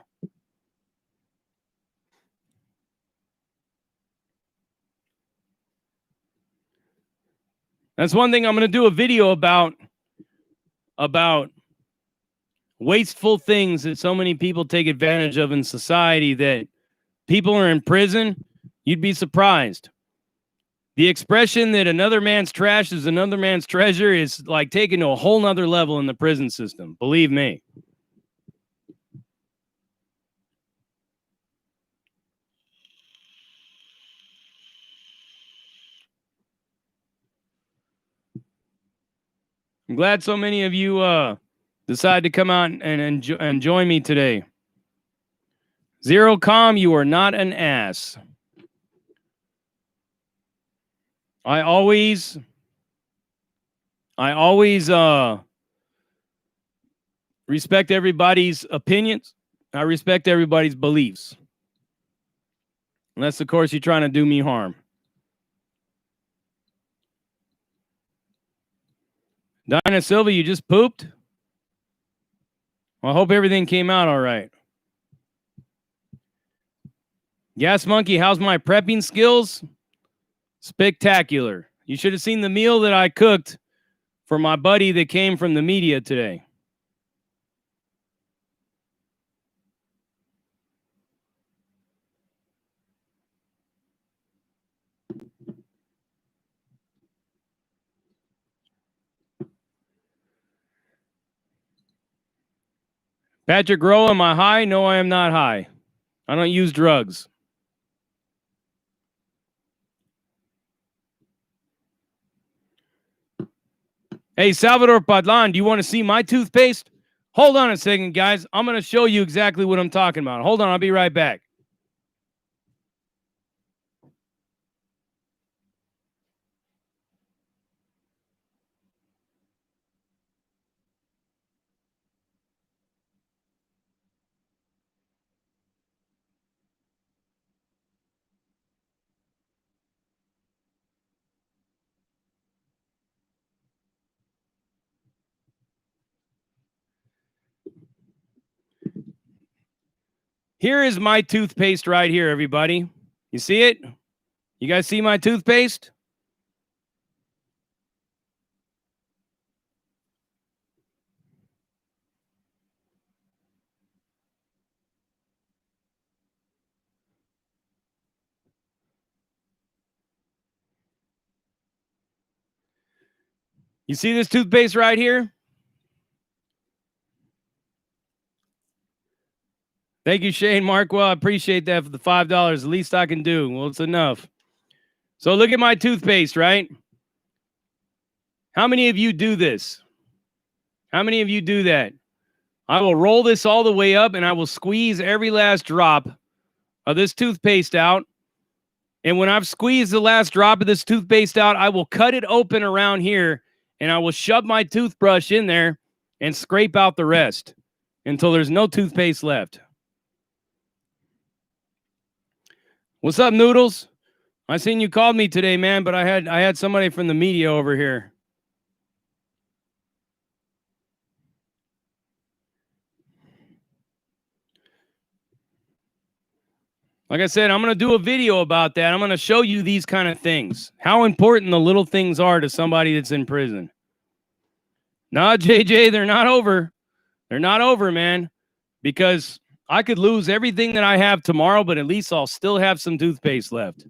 [SPEAKER 1] That's one thing I'm going to do a video about wasteful things that so many people take advantage of in society, that people are in prison. You'd be surprised. The expression that another man's trash is another man's treasure is like taken to a whole nother level in the prison system. Believe me. I'm glad so many of you decided to come out and join me today. Zero Calm, you are not an ass. I always respect everybody's opinions. I respect everybody's beliefs. Unless, of course, you're trying to do me harm. Dinah Silva, you just pooped? Well, I hope everything came out all right. Gas Monkey, how's my prepping skills? Spectacular. You should have seen the meal that I cooked for my buddy that came from the media today. Patrick Rowe, am I high? No, I am not high. I don't use drugs. Hey, Salvador Padlan, do you want to see my toothpaste? Hold on a second, guys. I'm going to show you exactly what I'm talking about. Hold on. I'll be right back. Here is my toothpaste right here, everybody. You see it? You guys see my toothpaste? You see this toothpaste right here? Thank you, Shane Markwell. I appreciate that for the $5. The least I can do. Well, it's enough. So look at my toothpaste, right? How many of you do this? How many of you do that? I will roll this all the way up and I will squeeze every last drop of this toothpaste out. And when I've squeezed the last drop of this toothpaste out, I will cut it open around here and I will shove my toothbrush in there and scrape out the rest until there's no toothpaste left. What's up, Noodles? I seen you called me today, man, but I had somebody from the media over here. Like I said, I'm going to do a video about that. I'm going to show you these kind of things, how important the little things are to somebody that's in prison. Nah, JJ, they're not over. They're not over, man, because I could lose everything that I have tomorrow, but at least I'll still have some toothpaste left.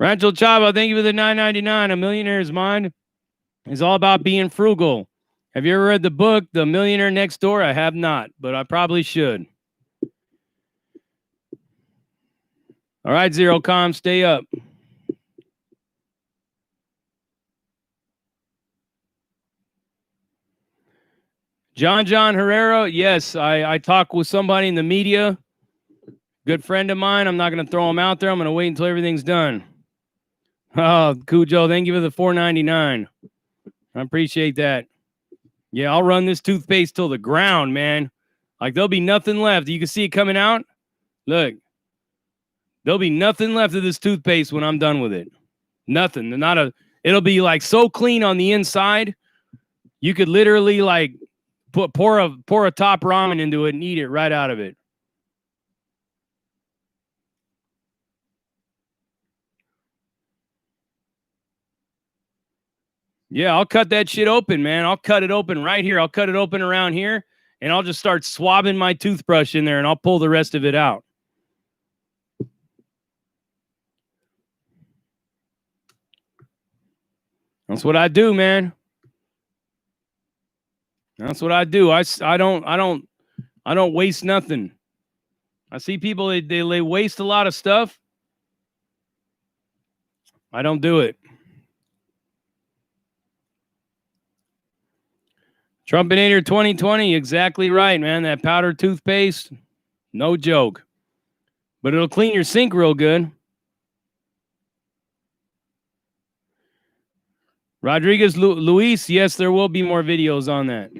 [SPEAKER 1] Rancho Chavo, thank you for the $9.99. A Millionaire's Mind is all about being frugal. Have you ever read the book, The Millionaire Next Door? I have not, but I probably should. All right, Zero Com, stay up. John Herrera, yes, I talked with somebody in the media, good friend of mine. I'm not going to throw him out there. I'm going to wait until everything's done. Oh, Cujo, thank you for the $4.99. I appreciate that. Yeah, I'll run this toothpaste till the ground, man. Like, there'll be nothing left. You can see it coming out. Look. There'll be nothing left of this toothpaste when I'm done with it. Nothing. It'll be like so clean on the inside. You could literally like pour a top ramen into it and eat it right out of it. Yeah, I'll cut that shit open, man. I'll cut it open right here. I'll cut it open around here, and I'll just start swabbing my toothbrush in there, and I'll pull the rest of it out. That's what I do, man. That's what I do. I don't waste nothing. I see people they waste a lot of stuff. I don't do it. Trumpinator 2020, exactly right, man. That powdered toothpaste, no joke. But it'll clean your sink real good. Rodriguez Luis, yes, there will be more videos on that.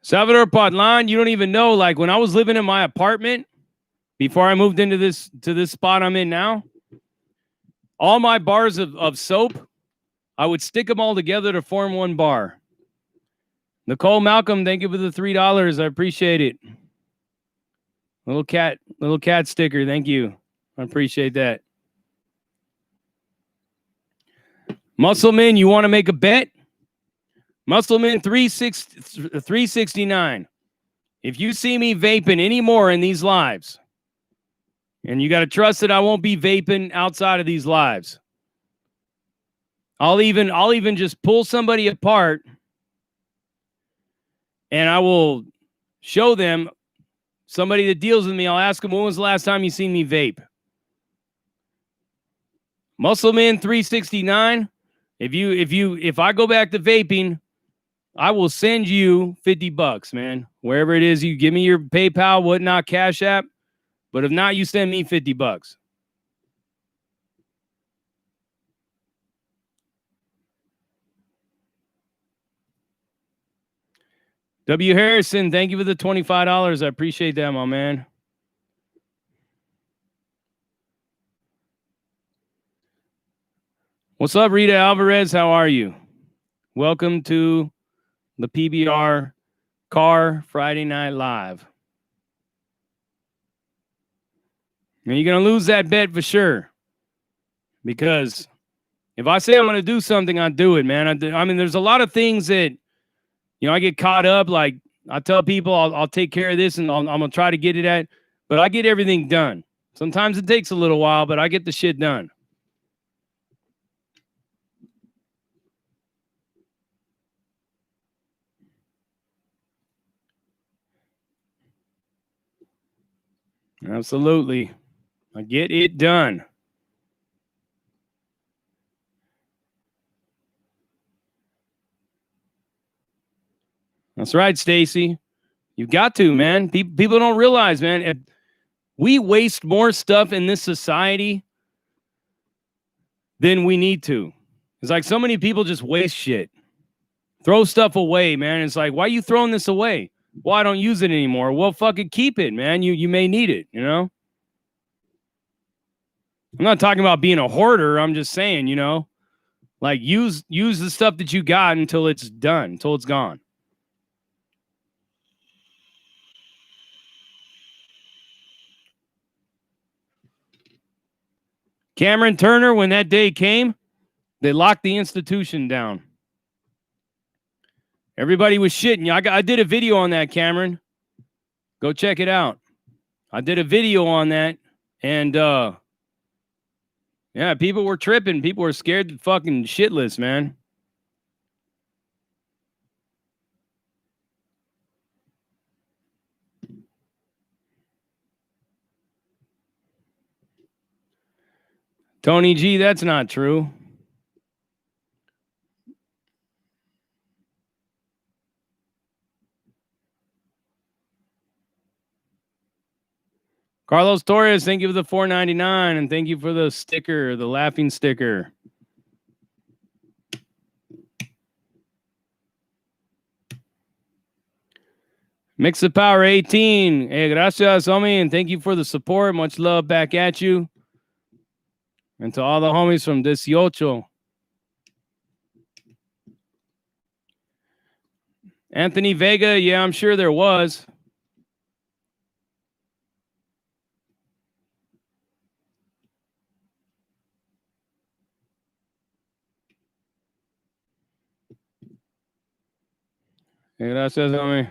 [SPEAKER 1] Salvador Padlan, you don't even know, like when I was living in my apartment before I moved into this spot I'm in now, all my bars of soap, I would stick them all together to form one bar. Nicole Malcolm, thank you for the $3. I appreciate it. Little cat sticker, thank you. I appreciate that. Muscleman, you want to make a bet? Muscleman 369. If you see me vaping anymore in these lives, and you got to trust that I won't be vaping outside of these lives. I'll even just pull somebody apart and I will show them somebody that deals with me. I'll ask them, when was the last time you seen me vape? Muscleman 369. If I go back to vaping, I will send you $50, man. Wherever it is, you give me your PayPal, whatnot, Cash App. But if not, you send me $50. W. Harrison, thank you for the $25. I appreciate that, my man. What's up, Rita Alvarez? How are you? Welcome to the PBR Car Friday Night Live. And you're going to lose that bet for sure. Because if I say I'm going to do something, I do it, man. I mean, there's a lot of things that, I get caught up. Like, I tell people I'll take care of this and I'm going to try to get it at. But I get everything done. Sometimes it takes a little while, but I get the shit done. Absolutely. I get it done. That's right, Stacy. You've got to, man. People don't realize, man. We waste more stuff in this society than we need to. It's like so many people just waste shit. Throw stuff away, man. It's like, why are you throwing this away? Well, I don't use it anymore. Well, fucking keep it, man. You may need it, I'm not talking about being a hoarder. I'm just saying, like use the stuff that you got until it's done, until it's gone. Cameron Turner, when that day came, they locked the institution down. Everybody was shitting. I did a video on that, Cameron. Go check it out. I did a video on that, and yeah, people were tripping. People were scared fucking shitless, man. Tony G, that's not true. Carlos Torres, thank you for the $4.99, and thank you for the sticker, the laughing sticker. Mix of Power 18. Hey, gracias, homie, and thank you for the support. Much love back at you. And to all the homies from 18. Anthony Vega, yeah, I'm sure there was. Hey, gracias, homie.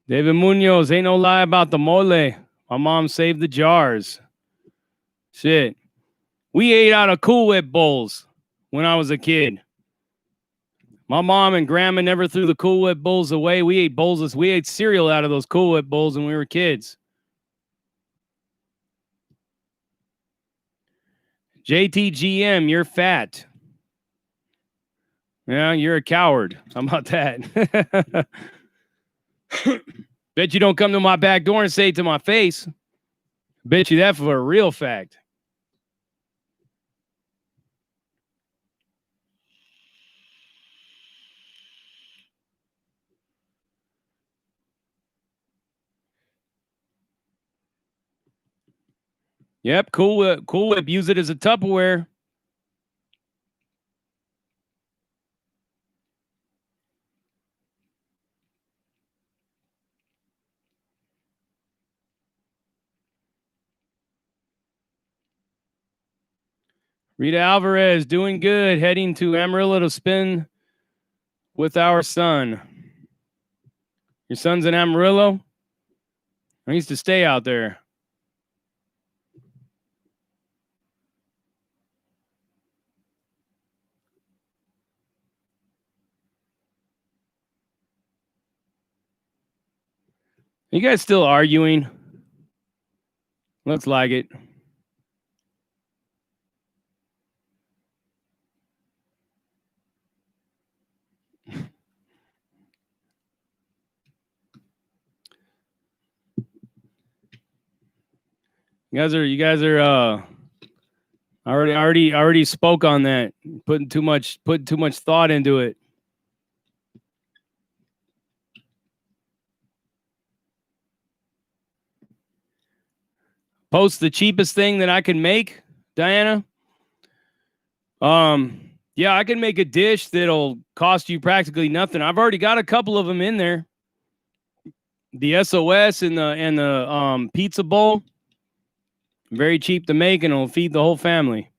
[SPEAKER 1] David Munoz, ain't no lie about the mole. My mom saved the jars. Shit. We ate out of Cool Whip bowls when I was a kid. My mom and grandma never threw the Cool Whip bowls away. We ate cereal out of those Cool Whip bowls when we were kids. JTGM, you're fat. Yeah, you're a coward. How about that? Bet you don't come to my back door and say it to my face. Bet you that for a real fact. Yep, Cool Whip. Cool Whip. Use it as a Tupperware. Rita Alvarez doing good. Heading to Amarillo to spin with our son. Your son's in Amarillo? I used to stay out there. You guys still arguing? Looks like it. You guys are already spoke on that. Putting too much thought into it. Post the cheapest thing that I can make, Diana. Yeah, I can make a dish that'll cost you practically nothing. I've already got a couple of them in there. The SOS and the pizza bowl. Very cheap to make and it'll feed the whole family.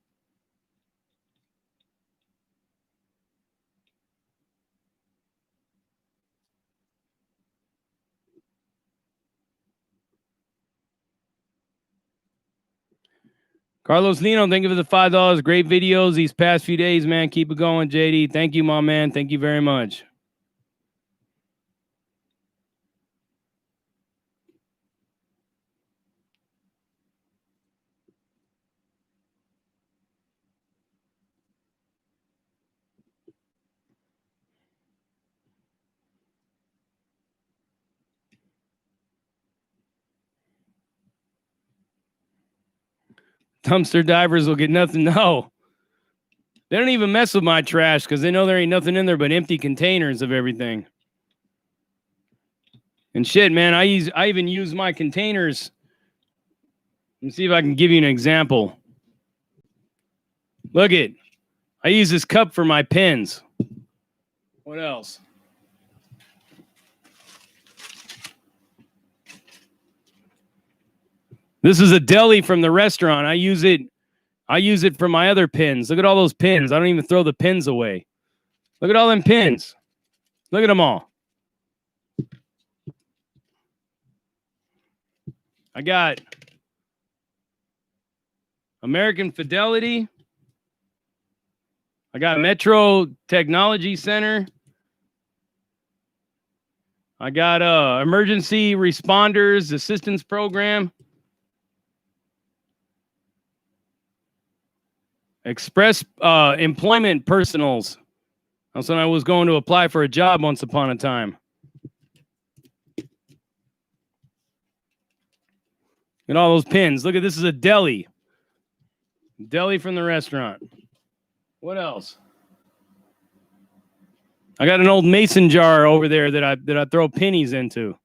[SPEAKER 1] Carlos Nino, thank you for the $5. Great videos these past few days, man. Keep it going, JD. Thank you, my man. Thank you very much. Dumpster divers will get nothing. No. They don't even mess with my trash because they know there ain't nothing in there but empty containers of everything. And shit, man, I even use my containers. Let me see if I can give you an example. Look it. I use this cup for my pens. What else? This is a deli from the restaurant. I use it for my other pins. Look at all those pins. I don't even throw the pins away. Look at all them pins. Look at them all. I got American Fidelity. I got Metro Technology Center. I got Emergency Responders Assistance Program. Express Employment Personals. That's when I was going to apply for a job once upon a time. And all those pins. Look at this is a deli. Deli from the restaurant. What else? I got an old mason jar over there that I throw pennies into.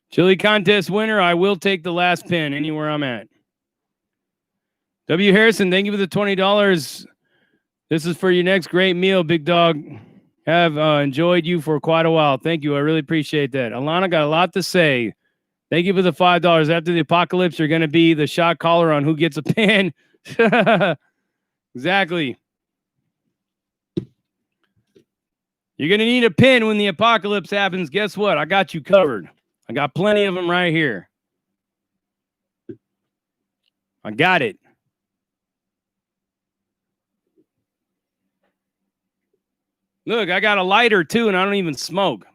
[SPEAKER 1] Chili contest winner, I will take the last pin anywhere I'm at. W. Harrison, thank you for the $20. This is for your next great meal, big dog. Have enjoyed you for quite a while. Thank you. I really appreciate that. Alana got a lot to say. Thank you for the $5. After the apocalypse, you're going to be the shot caller on who gets a pin. Exactly. You're going to need a pin when the apocalypse happens. Guess what? I got you covered. I got plenty of them right here. I got it. Look, I got a lighter too, and I don't even smoke.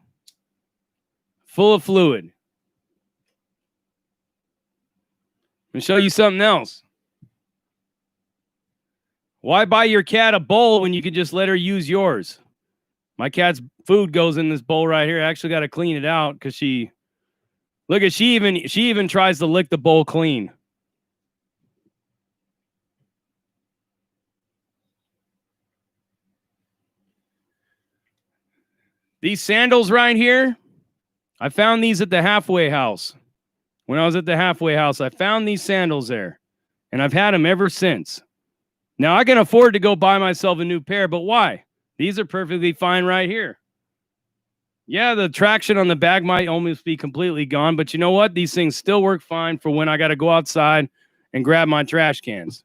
[SPEAKER 1] Full of fluid. Let me show you something else. Why buy your cat a bowl when you could just let her use yours? My cat's food goes in this bowl right here. I actually got to clean it out because she even tries to lick the bowl clean. These sandals right here, I found these at the halfway house. When I was at the halfway house, I found these sandals there, and I've had them ever since. Now, I can afford to go buy myself a new pair, but why? These are perfectly fine right here. Yeah, the traction on the bag might almost be completely gone, but you know what? These things still work fine for when I got to go outside and grab my trash cans.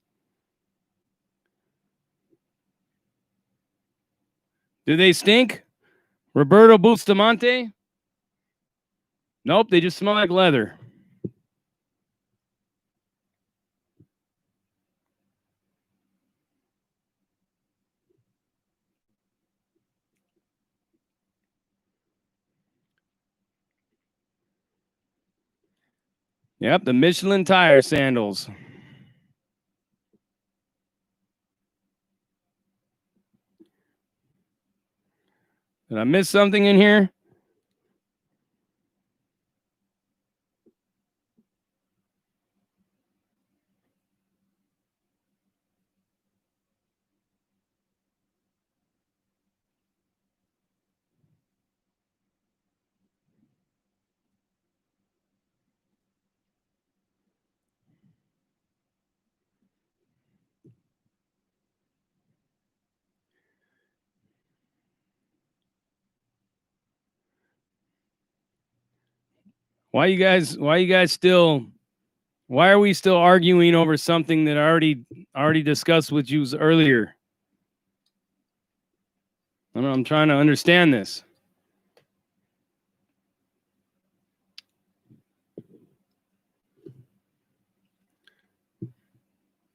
[SPEAKER 1] Do they stink? Roberto Bustamante? Nope, they just smell like leather. Yep, the Michelin tire sandals. Did I miss something in here? Why are we still arguing over something that I already discussed with you earlier? I don't know, I'm trying to understand this.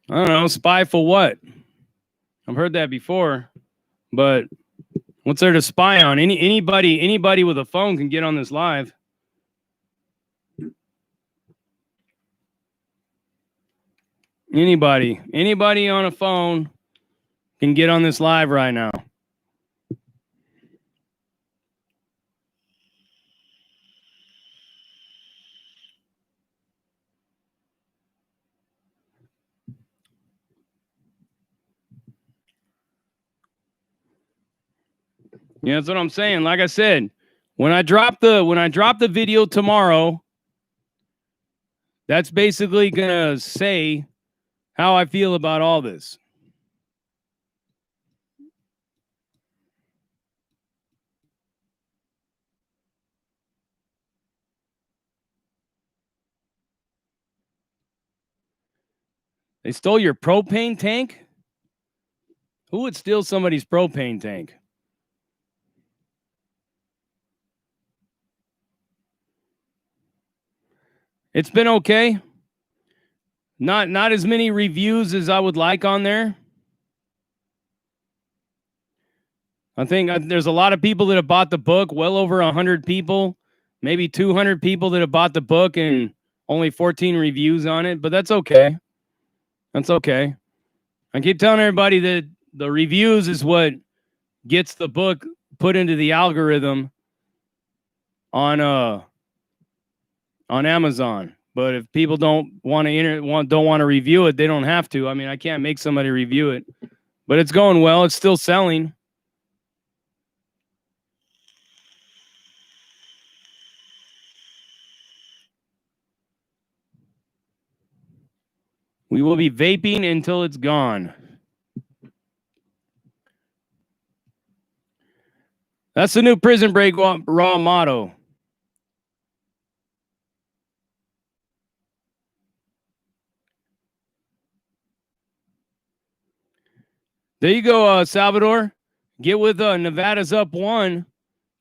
[SPEAKER 1] I don't know, spy for what? I've heard that before, but what's there to spy on? Anybody with a phone can get on this live. Anybody on a phone can get on this live right now. Yeah, that's what I'm saying. Like I said, when I drop the video tomorrow, that's basically gonna say how I feel about all this. They stole your propane tank? Who would steal somebody's propane tank? It's been okay. Not as many reviews as I would like on there. I think there's a lot of people that have bought the book, well over 100 people, maybe 200 people that have bought the book and only 14 reviews on it, but that's okay. That's okay. I keep telling everybody that the reviews is what gets the book put into the algorithm on Amazon. But if people don't want to review it, they don't have to. I mean, I can't make somebody review it. But it's going well. It's still selling. We will be vaping until it's gone. That's the new Prison Break Raw motto. There you go, Salvador. Get with Nevada's up 1.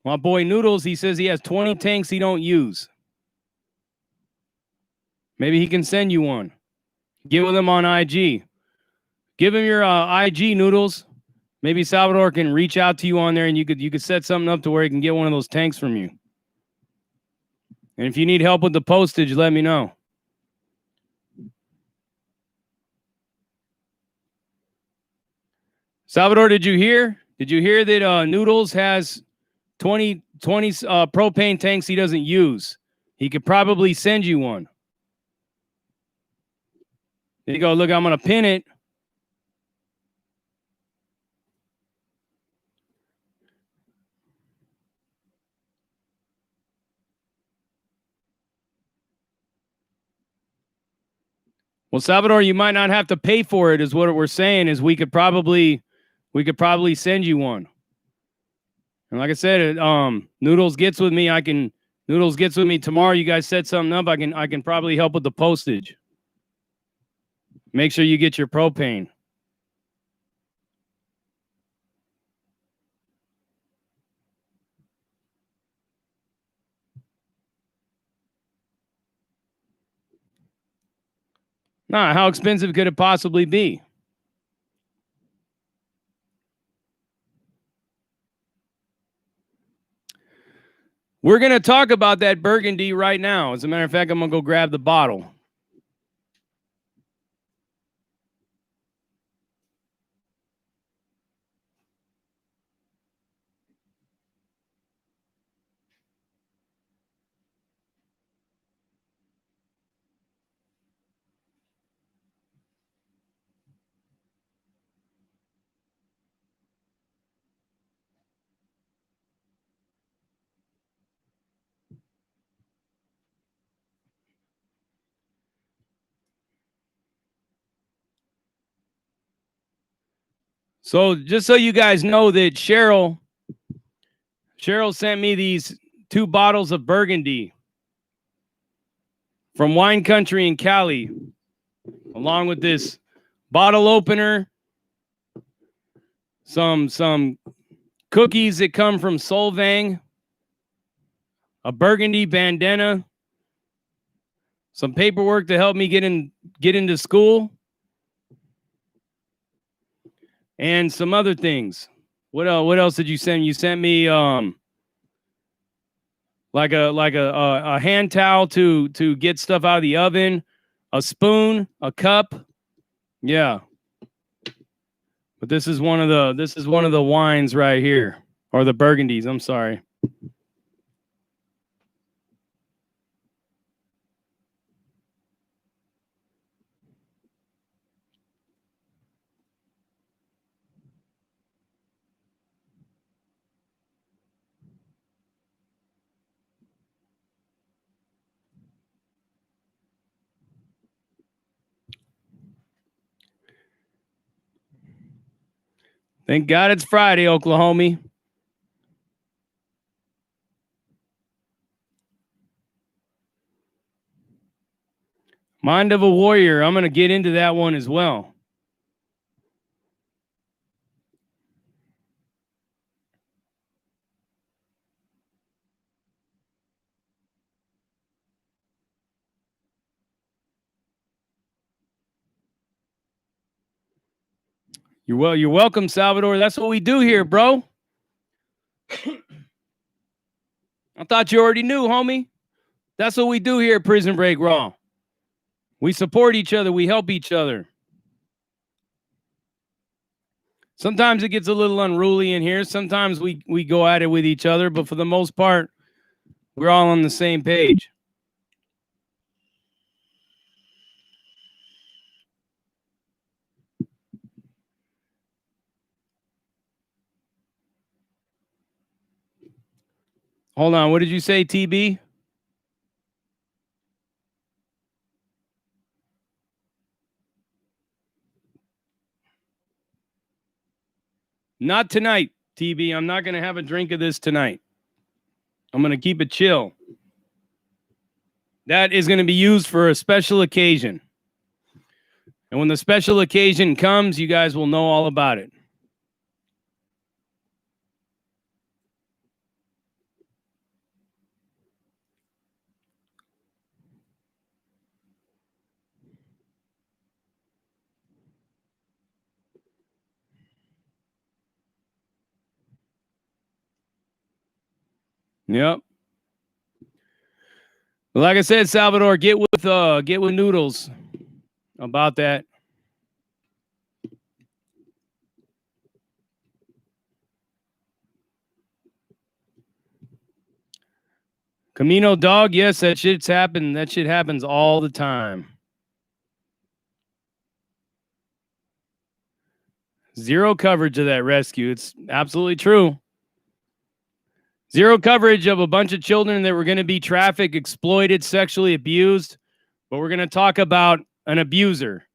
[SPEAKER 1] My boy Noodles, he says he has 20 tanks he don't use. Maybe he can send you one. Get with him on IG. Give him your IG, Noodles. Maybe Salvador can reach out to you on there, and you could set something up to where he can get one of those tanks from you. And if you need help with the postage, let me know. Salvador, did you hear? Did you hear that Noodles has 20 propane tanks he doesn't use? He could probably send you one. There you go. Look, I'm going to pin it. Well, Salvador, you might not have to pay for it, is what we're saying. Is we could probably send you one. And like I said, Noodles gets with me. Noodles gets with me tomorrow. You guys set something up. I can probably help with the postage. Make sure you get your propane. Nah, how expensive could it possibly be? We're going to talk about that Burgundy right now. As a matter of fact, I'm going to go grab the bottle. So just so you guys know that Cheryl sent me these 2 bottles of Burgundy from Wine Country in Cali, along with this bottle opener, some cookies that come from Solvang, a Burgundy bandana, some paperwork to help me get into school, and some other things. What else did you send? You sent me like a hand towel to get stuff out of the oven, a spoon, a cup. Yeah. But this is one of the wines right here, or the Burgundies, I'm sorry. Thank God it's Friday, Oklahoma. Mind of a Warrior. I'm going to get into that one as well. You're welcome, Salvador. That's what we do here, bro. I thought you already knew, homie. That's what we do here at Prison Break Raw. We support each other. We help each other. Sometimes it gets a little unruly in here. Sometimes we go at it with each other, but for the most part, we're all on the same page. Hold on. What did you say, TB? Not tonight, TB. I'm not going to have a drink of this tonight. I'm going to keep it chill. That is going to be used for a special occasion. And when the special occasion comes, you guys will know all about it. Yep. Like I said, Salvador, get with Noodles about that. Camino Dog, yes, that shit's happened. That shit happens all the time. Zero coverage of that rescue. It's absolutely true. Zero coverage of a bunch of children that were going to be trafficked, exploited, sexually abused. But we're going to talk about an abuser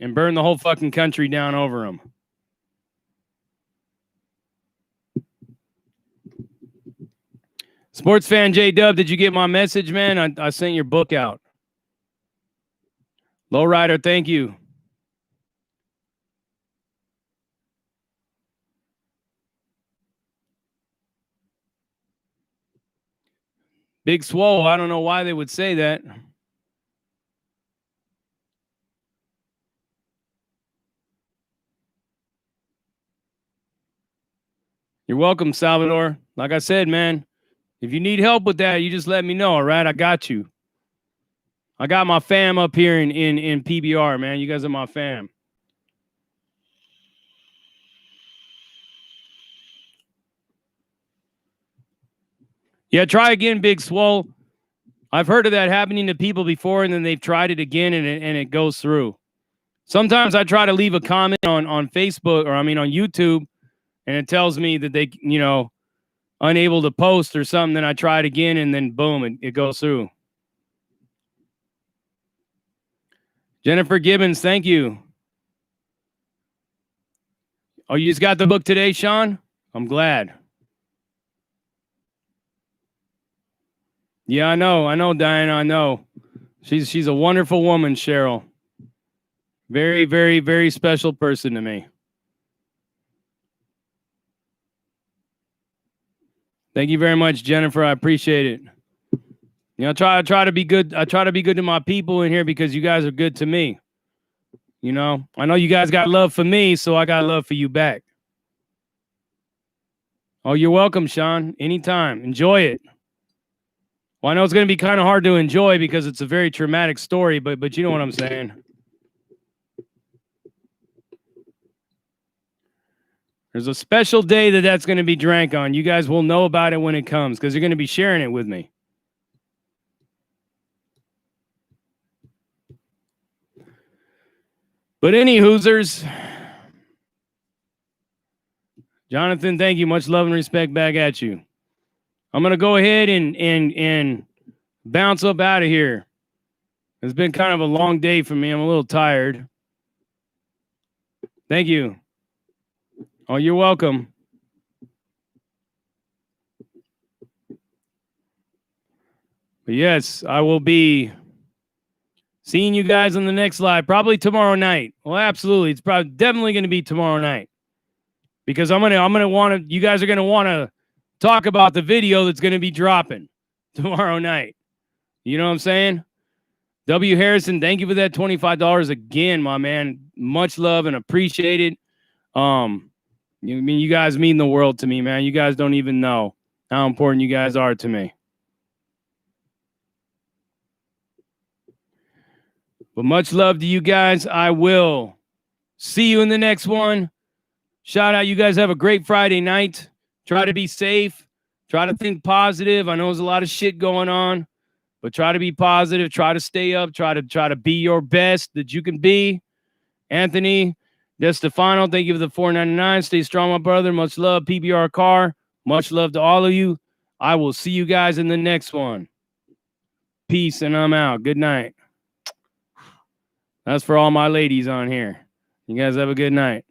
[SPEAKER 1] and burn the whole fucking country down over him. Sports fan J-Dub, did you get my message, man? I sent your book out. Lowrider, thank you. Big Swole, I don't know why they would say that. You're welcome, Salvador. Like I said, man, if you need help with that, you just let me know, all right? I got you. I got my fam up here in PBR, man. You guys are my fam. Yeah, try again, Big Swole. I've heard of that happening to people before, and then they've tried it again, and it goes through. Sometimes I try to leave a comment on Facebook, or on YouTube, and it tells me that they, unable to post or something. Then I try it again, and then boom, it goes through. Jennifer Gibbons, thank you. Oh, you just got the book today, Sean? I'm glad. Yeah, I know, Diana, I know. She's a wonderful woman, Cheryl. Very, very, very special person to me. Thank you very much, Jennifer. I appreciate it. I try to be good. I try to be good to my people in here because you guys are good to me. I know you guys got love for me, so I got love for you back. Oh, you're welcome, Sean. Anytime. Enjoy it. Well, I know it's going to be kind of hard to enjoy because it's a very traumatic story, but you know what I'm saying. There's a special day that's going to be drank on. You guys will know about it when it comes because you're going to be sharing it with me. But any Hoosers, Jonathan, thank you. Much love and respect back at you. I'm going to go ahead and bounce up out of here. It's been kind of a long day for me. I'm a little tired. Thank you. Oh, you're welcome. But yes, I will be seeing you guys on the next live, probably tomorrow night. Well, absolutely. It's probably definitely going to be tomorrow night. Because I'm gonna want to, you guys are gonna want to talk about the video that's gonna be dropping tomorrow night. You know what I'm saying? W. Harrison, thank you for that $25 again, my man. Much love and appreciate it. You guys mean the world to me, man. You guys don't even know how important you guys are to me. But much love to you guys. I will see you in the next one. Shout out. You guys have a great Friday night. Try to be safe. Try to think positive. I know there's a lot of shit going on, but try to be positive. Try to stay up. Try to be your best that you can be. Anthony DeStefano, thank you for the $4.99. Stay strong, my brother. Much love, PBR Car. Much love to all of you. I will see you guys in the next one. Peace, and I'm out. Good night. That's for all my ladies on here. You guys have a good night.